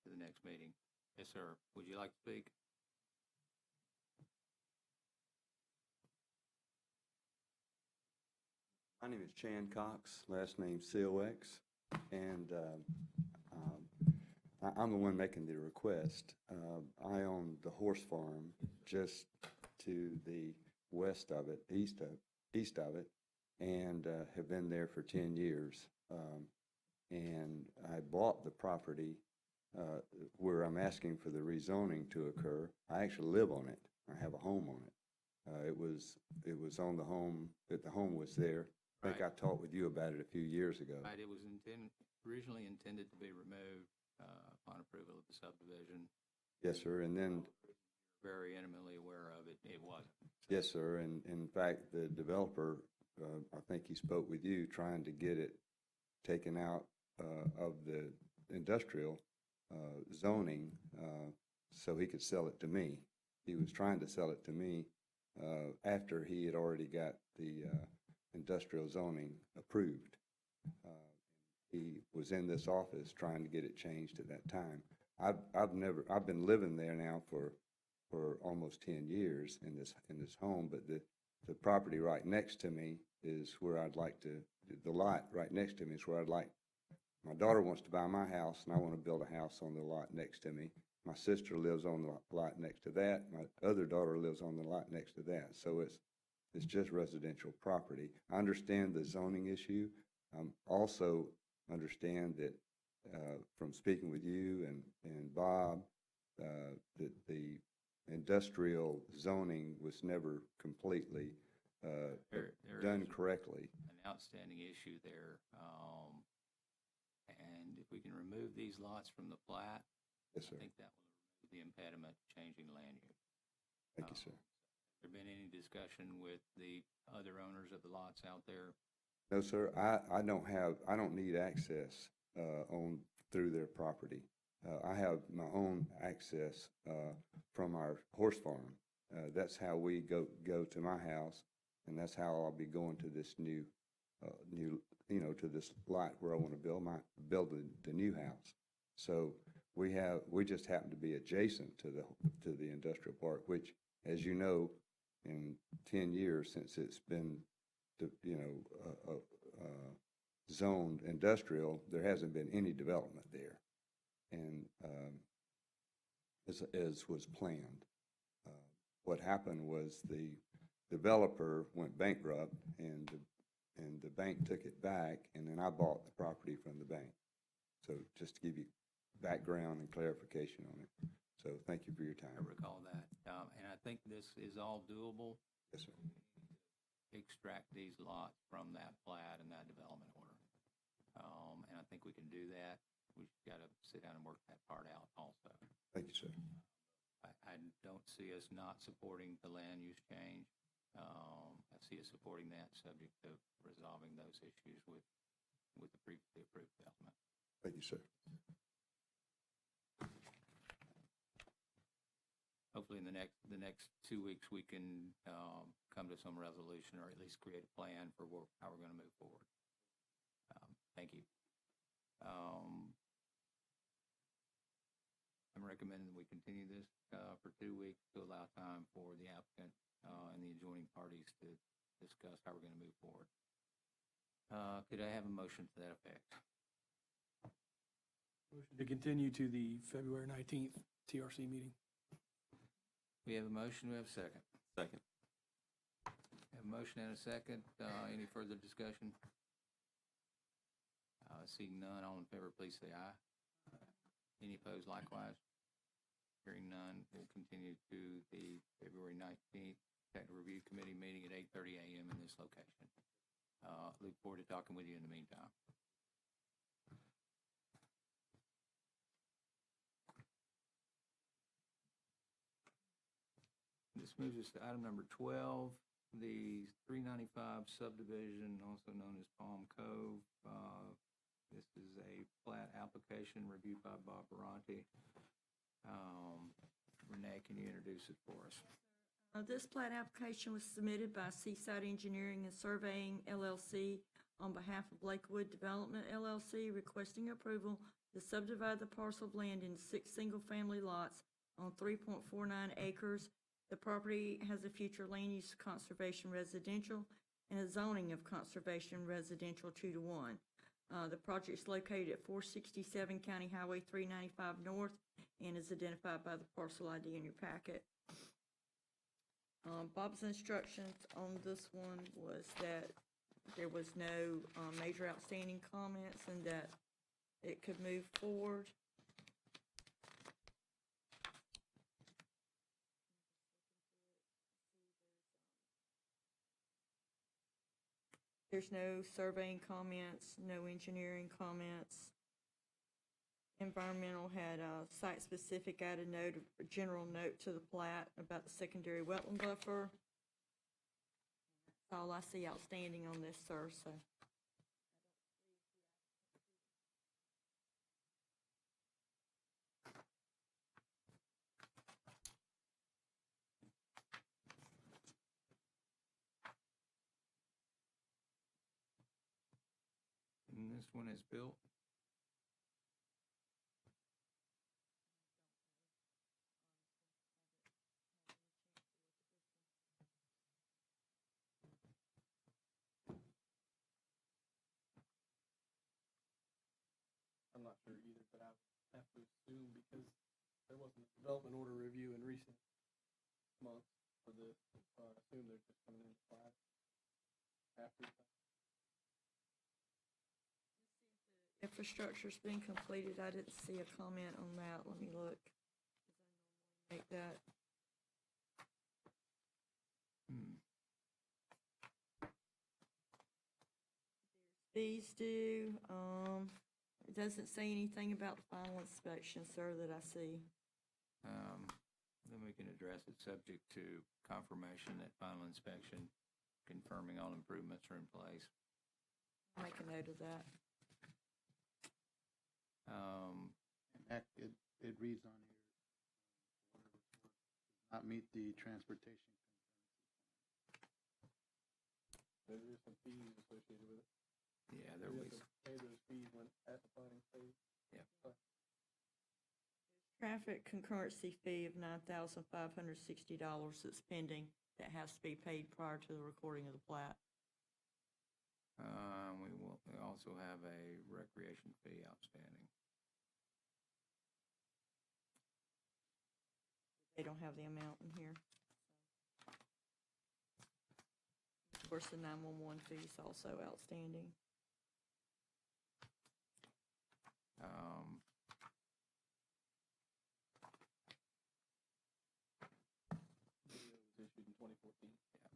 to the next meeting. Yes, sir. Would you like to speak? My name is Chan Cox, last name C-O-X, and I'm the one making the request. I own the horse farm just to the west of it, east of it, and have been there for 10 years. And I bought the property where I'm asking for the rezoning to occur. I actually live on it. I have a home on it. It was on the home, that the home was there. I think I talked with you about it a few years ago. Right. It was originally intended to be removed upon approval of the subdivision. Yes, sir. And then, very intimately aware of it. It wasn't. yes, sir. And in fact, the developer, I think he spoke with you, trying to get it taken out of the industrial zoning so he could sell it to me. He was trying to sell it to me after he had already got the industrial zoning approved. He was in this office trying to get it changed at that time. I've been living there now for almost 10 years in this home, but the property right next to me is where I'd like to, the lot right next to me is where I'd like, my daughter wants to buy my house, and I want to build a house on the lot next to me. My sister lives on the lot next to that. My other daughter lives on the lot next to that. So it's just residential property. I understand the zoning issue. Also understand that from speaking with you and Bob, that the industrial zoning was never completely There done is correctly. An outstanding issue there. And if we can remove these lots from the plat, Yes, sir. I think that will remove the impediment to changing land use. Thank you, sir. Has there been any discussion with the other owners of the lots out there? No, sir, I don't need access through their property. I have my own access from our horse farm. That's how we go to my house, and that's how I'll be going to this new, to this lot where I want to build the new house. So we just happen to be adjacent to the industrial park, which, as you know, in 10 years since it's been zoned industrial, there hasn't been any development there, and as was planned. What happened was the developer went bankrupt, and the bank took it back, and then I bought the property from the bank. So just to give you background and clarification on it. So thank you for your time. I recall that. And I think this is all doable. Yes, sir. Extract these lots from that plat and that development order. And I think we can do that. We've got to sit down and work that part out also. Thank you, sir. I don't see us not supporting the land use change. I see us supporting that, subject to resolving those issues with the previously approved development. Thank you, sir. Hopefully in the next 2 weeks, we can come to some resolution, or at least create a plan for how we're going to move forward. Thank you. I'm recommending that we continue this for 2 weeks to allow time for the applicant and the adjoining parties to discuss how we're going to move forward. Could I have a motion to that effect? Motion to continue to the February 19th TRC meeting. We have a motion, we have a second. Second. We have a motion and a second. Any further discussion? Seeing none, all in favor, please say aye. Any opposed likewise? Hearing none, we'll continue to the February 19th Technical Review Committee meeting at 8:30 a.m. in this location. Look forward to talking with you in the meantime. This moves us to item number 12, the 395 subdivision, also known as Palm Cove. This is a plat application reviewed by Bob Baronti. Renee, can you introduce it for us? This plat application was submitted by Seaside Engineering and Surveying LLC on behalf of Lakewood Development LLC, requesting approval to subdivide the parcel of land into 6 single-family lots on 3.49 acres. The property has a future land use conservation residential and a zoning of conservation residential 2-to-1. The project is located at 467 County Highway 395 North and is identified by the parcel ID in your packet. Bob's instructions on this one was that there was no major outstanding comments and that it could move forward. There's no surveying comments, no engineering comments. Environmental had a site-specific added note, a general note to the plat about the secondary wetland buffer. That's all I see outstanding on this, sir, so. And this one is built. I'm not sure either, but I would have to assume because there wasn't a development order review in recent months for this, I assume they're just coming in plat after. Infrastructure's been completed. I didn't see a comment on that. Let me look. Make that. Fees due. It doesn't say anything about the final inspection, sir, that I see. Then we can address it subject to confirmation at final inspection, confirming all improvements are in place. I'll make a note of that. And it reads on here, does not meet the transportation concurrency plan. There is some fees associated with it. Yeah, there will be. Pay those fees when at the planning phase. Yeah. Traffic concurrency fee of $9,560 that's pending that has to be paid prior to the recording of the plat. We also have a recreation fee outstanding. They don't have the amount in here. Of course, the 911 fee is also outstanding. Video was issued in 2014. Yeah.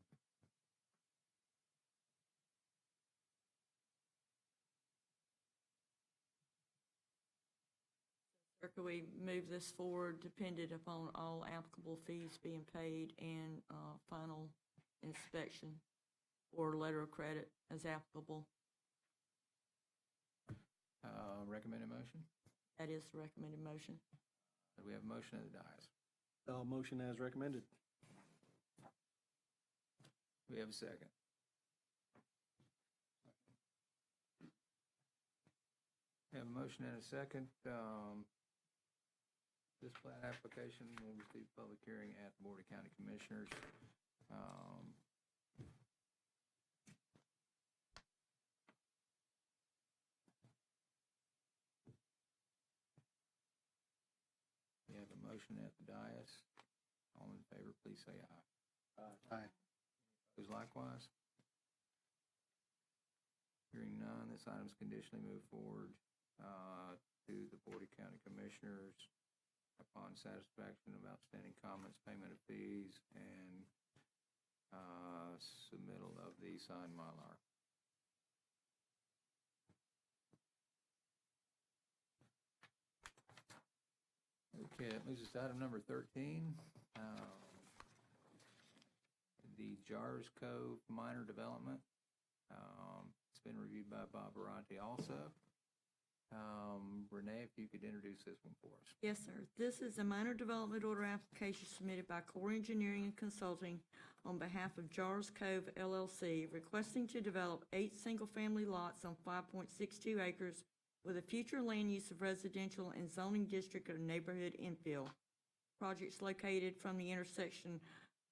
Could we move this forward dependent upon all applicable fees being paid and final inspection or letter of credit as applicable? Recommended motion? That is the recommended motion. Do we have a motion of the dais? Motion as recommended. Do we have a second? We have a motion and a second. This plat application will receive public hearing at the Board of County Commissioners. We have a motion at the dais. All in favor, please say aye. Aye. Opposed likewise? Hearing none, this item is conditionally moved forward to the Board of County Commissioners upon satisfaction of outstanding comments, payment of fees, and submittal of the signed Mylar. Okay, that moves us to item number 13. The Jars Cove minor development. It's been reviewed by Bob Baronti also. Renee, if you could introduce this one for us. Yes, sir. This is a minor development order application submitted by Core Engineering and Consulting on behalf of Jars Cove LLC, requesting to develop 8 single-family lots on 5.62 acres with a future land use of residential and zoning district of neighborhood infill. Project's located from the intersection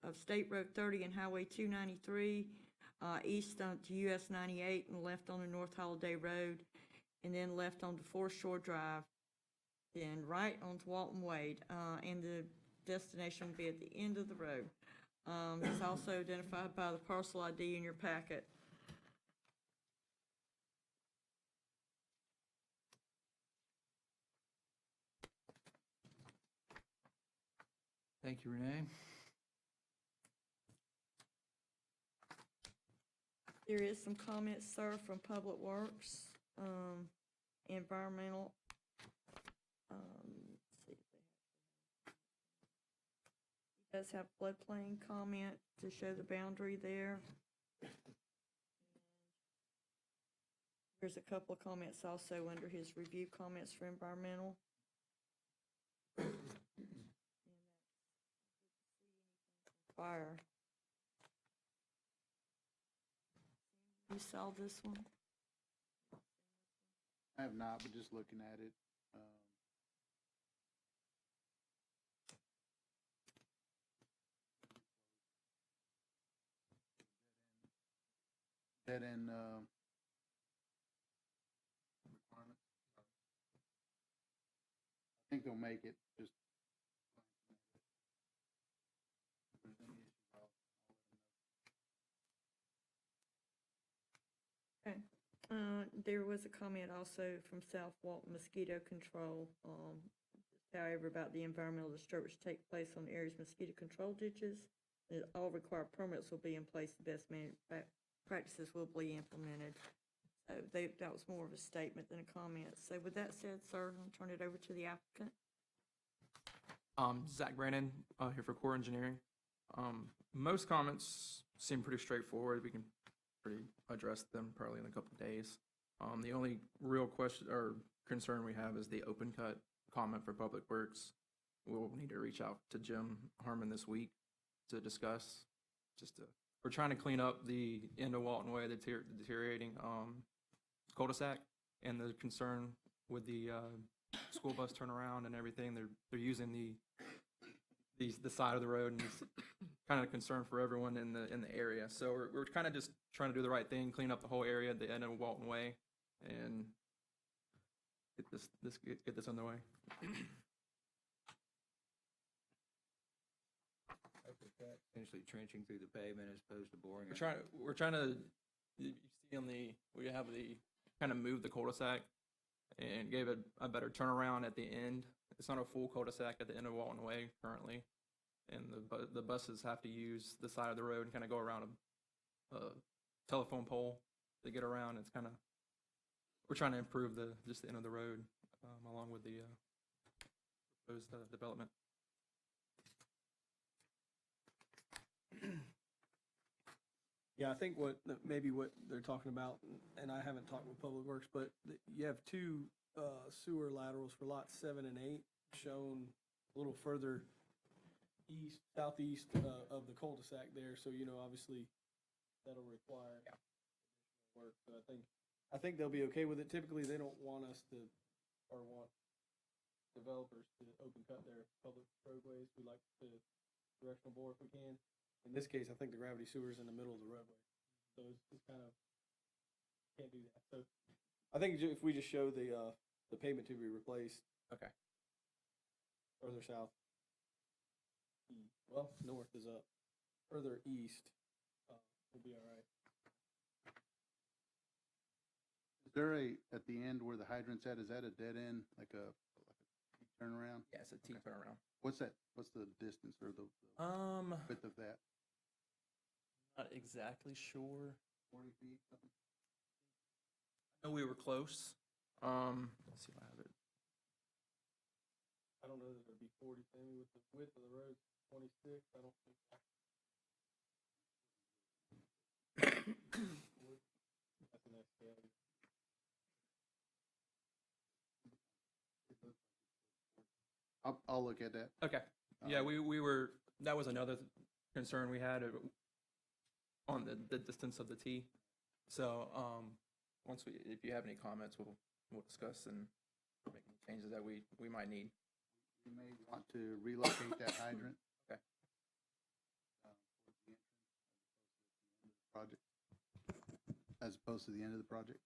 of State Road 30 and Highway 293, east onto US 98 and left on the North Holiday Road, and then left onto Forest Shore Drive, then right onto Walton Wade, and the destination will be at the end of the road. It's also identified by the parcel ID in your packet. Thank you, Renee. There is some comments, sir, from Public Works, environmental. Let's see if they have. He does have floodplain comment to show the boundary there. There's a couple of comments also under his review comments for environmental. Fire. You saw this one? I have not, but just looking at it. Dead end requirements. I think they'll make it, just. If there's any issues, I'll let them know. Okay. There was a comment also from South Walton Mosquito Control, however, about the environmental disturbance to take place on the area's mosquito control ditches. That all required permits will be in place, the best practices will be implemented. So that was more of a statement than a comment. So with that said, sir, I'll turn it over to the applicant. Zach Brandon, here for Core Engineering. Most comments seem pretty straightforward. We can pretty address them probably in a couple of days. The only real question or concern we have is the open cut comment for Public Works. We'll need to reach out to Jim Harmon this week to discuss. We're trying to clean up the end of Walton Way, the deteriorating cul-de-sac, and the concern with the school bus turnaround and everything. They're using the side of the road, and it's kind of a concern for everyone in the area. So we're kind of just trying to do the right thing, clean up the whole area at the end of Walton Way, and get this underway. Essentially trenching through the pavement as opposed to boring. We're trying to, you see we have the kind of move the cul-de-sac and gave it a better turnaround at the end. It's not a full cul-de-sac at the end of Walton Way currently, and the buses have to use the side of the road and kind of go around a telephone pole to get around. It's kind of, we're trying to improve just the end of the road along with the proposed development. Yeah, I think maybe what they're talking about, and I haven't talked with Public Works, but you have two sewer laterals for lots 7 and 8 shown a little further southeast of the cul-de-sac there. So, obviously that'll require additional work. So I think they'll be okay with it. Typically, they don't want us to, or want developers to open cut their public roadways. We like to directional bore if we can. In this case, I think the gravity sewer is in the middle of the roadway. So it's kind of, can't do that. So I think if we just show the pavement to be replaced. Okay. Further south. Well, north is up. Further east, will be all right. Is there at the end where the hydrant's at, is that a dead end, like a turnaround? Yeah, it's a T turnaround. What's that, what's the distance or the width of that? Not exactly sure. 40 feet, something? I know we were close. Let's see if I have it. I don't know that it'd be 40, Sammy, with the width of the road, 26, I don't think. That's a nice scale. I'll look at that. Okay. Yeah, we were, that was another concern we had on the distance of the T. So, if you have any comments, we'll discuss and make any changes that we might need. You may want to relocate that hydrant. Okay. Project, as opposed to the end of the project.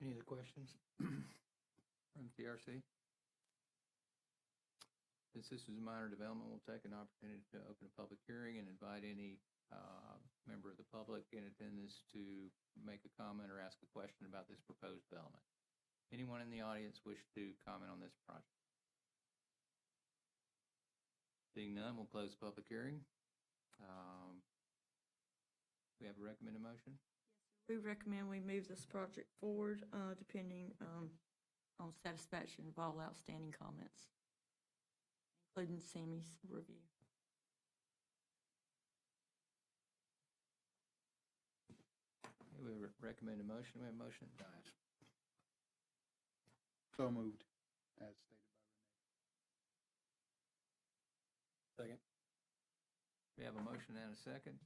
Any other questions from TRC? Since this is a minor development, we'll take an opportunity to open a public hearing and invite any member of the public in attendance to make a comment or ask a question about this proposed development. Anyone in the audience wish to comment on this project? Seeing none, we'll close the public hearing. We have a recommended motion? We recommend we move this project forward, depending on satisfaction of all outstanding comments, including Sammy's review. Okay, we recommend a motion. We have a motion that dies. So moved, as stated by Second. We have a motion and a second.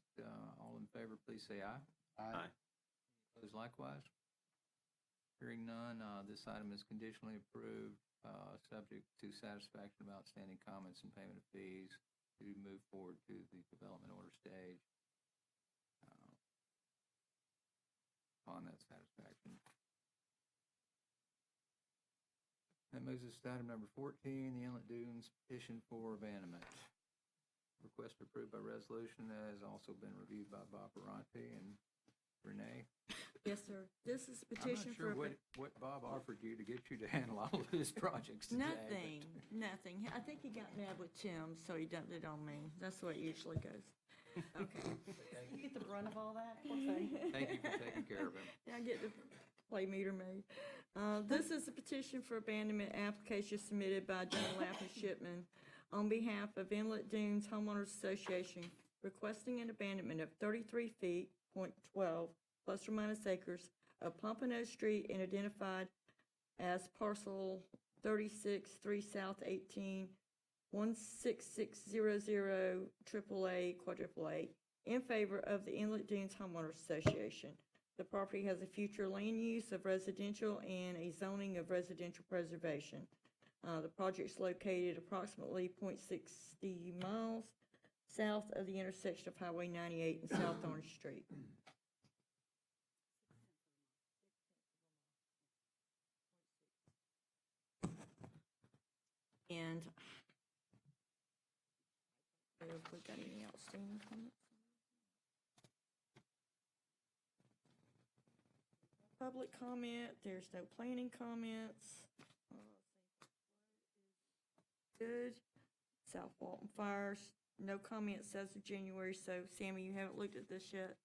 All in favor, please say aye. Renee. Aye. Opposed likewise? Hearing none, this item is conditionally approved, subject to satisfaction of outstanding comments and payment of fees to move forward to the development order stage. Upon that satisfaction. That moves us to item number 14, the Inlet Dunes Petition for Abandonment. Request approved by resolution has also been reviewed by Bob Baronti and Renee. Yes, sir. This is a petition for. I'm not sure what Bob offered you to get you to handle all of his projects today. Nothing. I think he got mad with Tim, so he dumped it on me. That's the way it usually goes. Okay. You get the brunt of all that? Thank you for taking care of him. I get to play meter maid. This is a petition for abandonment application submitted by Dunlap and Shipman on behalf of Inlet Dunes Homeowners Association requesting an abandonment of 33 feet, .12, plus or minus acres of Pompano Street and identified as parcel 36, 3 South 18, 16600 AAA quadruple A in favor of the Inlet Dunes Homeowners Association. The property has a future land use of residential and a zoning of residential preservation. The project's located approximately 0.60 miles south of the intersection of Highway 98 and South Orange Street. And if we got any outstanding comments? Public comment, there's no planning comments. Good. South Walton Fires, no comments as of January, so Sammy, you haven't looked at this yet.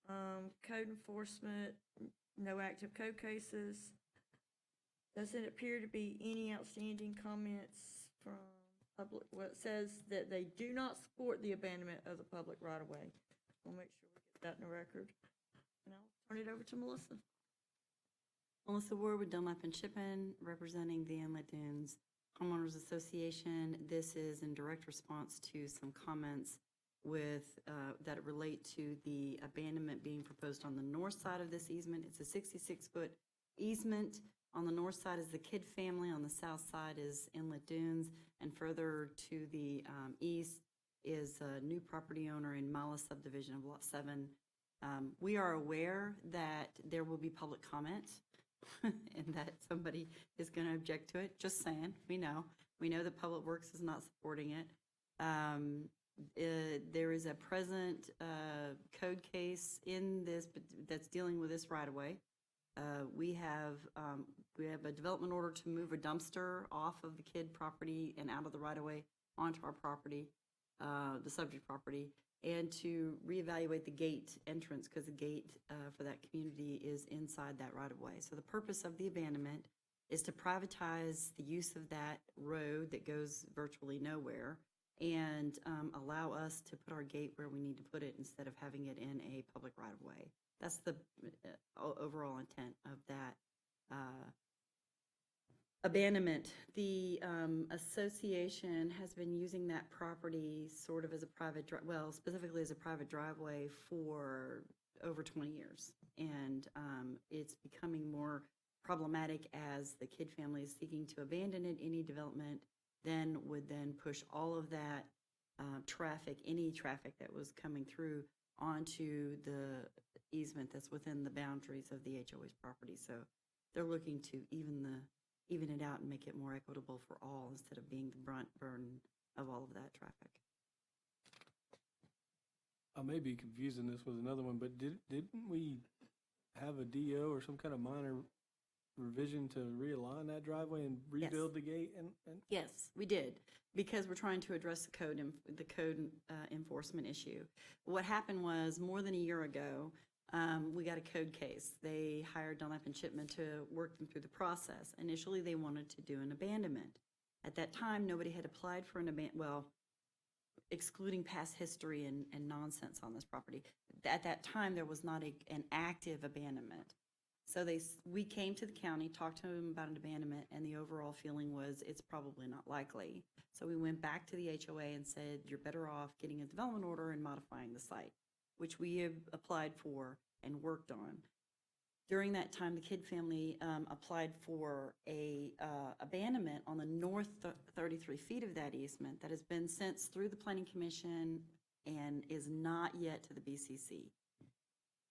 Code enforcement, no active code cases. Doesn't appear to be any outstanding comments from public. Well, it says that they do not support the abandonment of the public right-of-way. We'll make sure we get that in the record. And I'll turn it over to Melissa. Melissa Ward with Dunlap and Shippen, representing the Inlet Dunes Homeowners Association. This is in direct response to some comments with, that relate to the abandonment being proposed on the north side of this easement. It's a 66-foot easement. On the north side is the Kidd family, on the south side is Inlet Dunes, and further to the east is a new property owner in Mala subdivision of Lot 7. We are aware that there will be public comment and that somebody is going to object to it. Just saying, we know. We know that Public Works is not supporting it. There is a present code case in this that's dealing with this right-of-way. We have a development order to move a dumpster off of the Kidd property and out of the right-of-way onto our property, the subject property, and to reevaluate the gate entrance, because the gate for that community is inside that right-of-way. So the purpose of the abandonment is to privatize the use of that road that goes virtually nowhere and allow us to put our gate where we need to put it instead of having it in a public right-of-way. That's the overall intent of that abandonment. The association has been using that property sort of as a private, well, specifically as a private driveway for over 20 years. And it's becoming more problematic as the Kidd family is seeking to abandon it. Any development then would then push all of that traffic, any traffic that was coming through, onto the easement that's within the boundaries of the HOA's property. So they're looking to even it out and make it more equitable for all instead of being the brunt burden of all of that traffic. I may be confusing this with another one, but didn't we have a DO or some kind of minor revision to realign that driveway and rebuild the gate? And Yes, we did, because we're trying to address the code enforcement issue. What happened was, more than a year ago, we got a code case. They hired Dunlap and Shipman to work them through the process. Initially, they wanted to do an abandonment. At that time, nobody had applied for an abandonment, excluding past history and nonsense on this property. At that time, there was not an active abandonment. So we came to the county, talked to them about an abandonment, and the overall feeling was it's probably not likely. So we went back to the HOA and said, you're better off getting a development order and modifying the site, which we have applied for and worked on. During that time, the Kidd family applied for a abandonment on the north 33 feet of that easement that has been sent through the Planning Commission and is not yet to the BCC.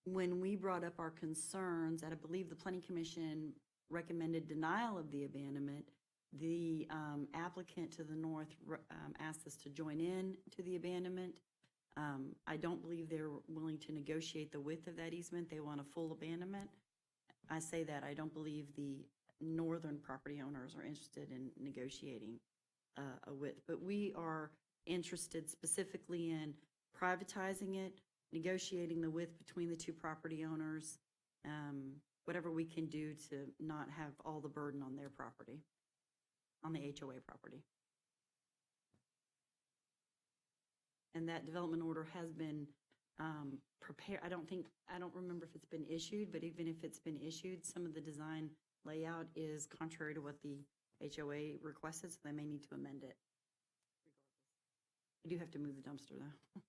When we brought up our concerns, and I believe the Planning Commission recommended denial of the abandonment, the applicant to the north asked us to join in to the abandonment. I don't believe they're willing to negotiate the width of that easement. They want a full abandonment. I say that, I don't believe the northern property owners are interested in negotiating a width. But we are interested specifically in privatizing it, negotiating the width between the two property owners, whatever we can do to not have all the burden on their property, on the HOA property. And that development order has been prepared. I don't remember if it's been issued, but even if it's been issued, some of the design layout is contrary to what the HOA requested, so they may need to amend it. We do have to move the dumpster, though.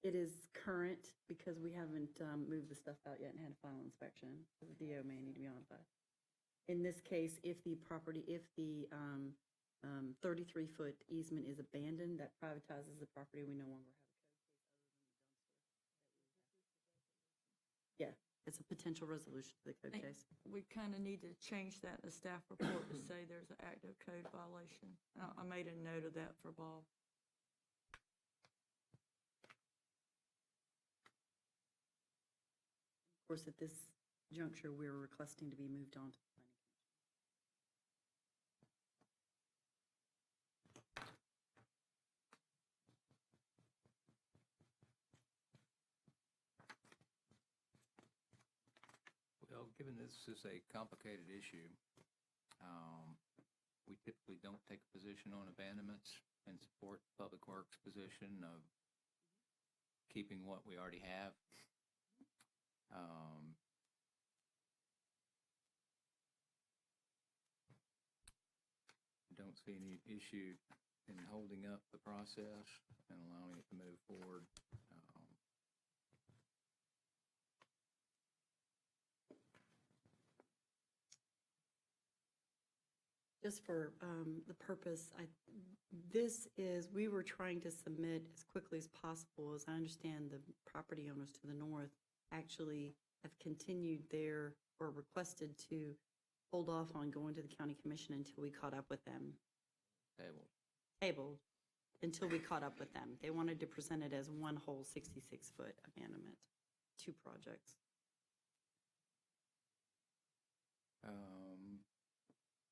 It is current because we haven't moved the stuff out yet and had a final inspection. The DO may need to be modified. In this case, if the 33-foot easement is abandoned, that privatizes the property. We no longer have a code case other than the dumpster. Yeah, It's a potential resolution to the code Think case. we kind of need to change that in the staff report to say there's an active code violation. I made a note of that for Bob. Of course, at this juncture, we're requesting to be moved on to the planning commission. Well, given this is a complicated issue, we typically don't take a position on abandonments and support Public Works' position of keeping what we already have. Don't see any issue in holding up the process and allowing it to move forward. Just for the purpose, this is, we were trying to submit as quickly as possible. As I understand, the property owners to the north actually have continued their, or requested to hold off on going to the county commission until we caught up with them. Tabled until we caught up with them. They wanted to present it as one whole 66-foot abandonment, 2 projects.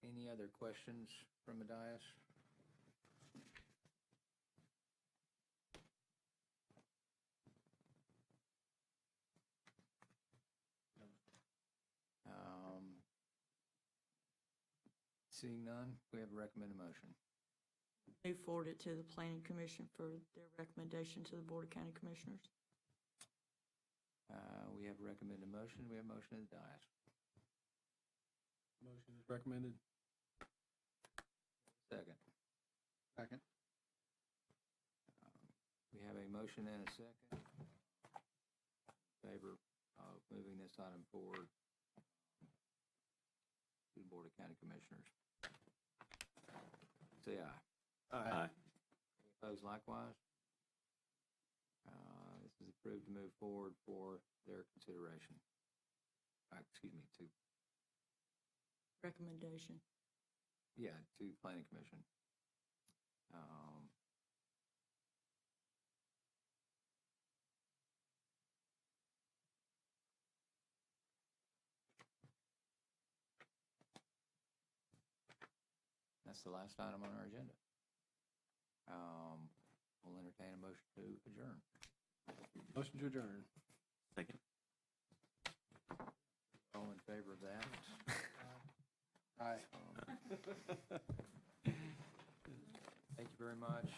Any other questions from the dais? Seeing none, we have a recommended motion. Move forward it to the planning commission for their recommendation to the Board of County Commissioners. We have a recommended motion. We have a motion at the dais. Motion is recommended. Second. Second. We have a motion and a second. In favor of moving this item forward to the Board of County Commissioners. Say aye. Aye. Opposed likewise? This is approved to move forward for their consideration. Excuse me, to, Recommendation. yeah, to Planning Commission. That's the last item on our agenda. We'll entertain a motion to adjourn. Motion to adjourn. Second. All in favor of that? Aye. Thank you very much.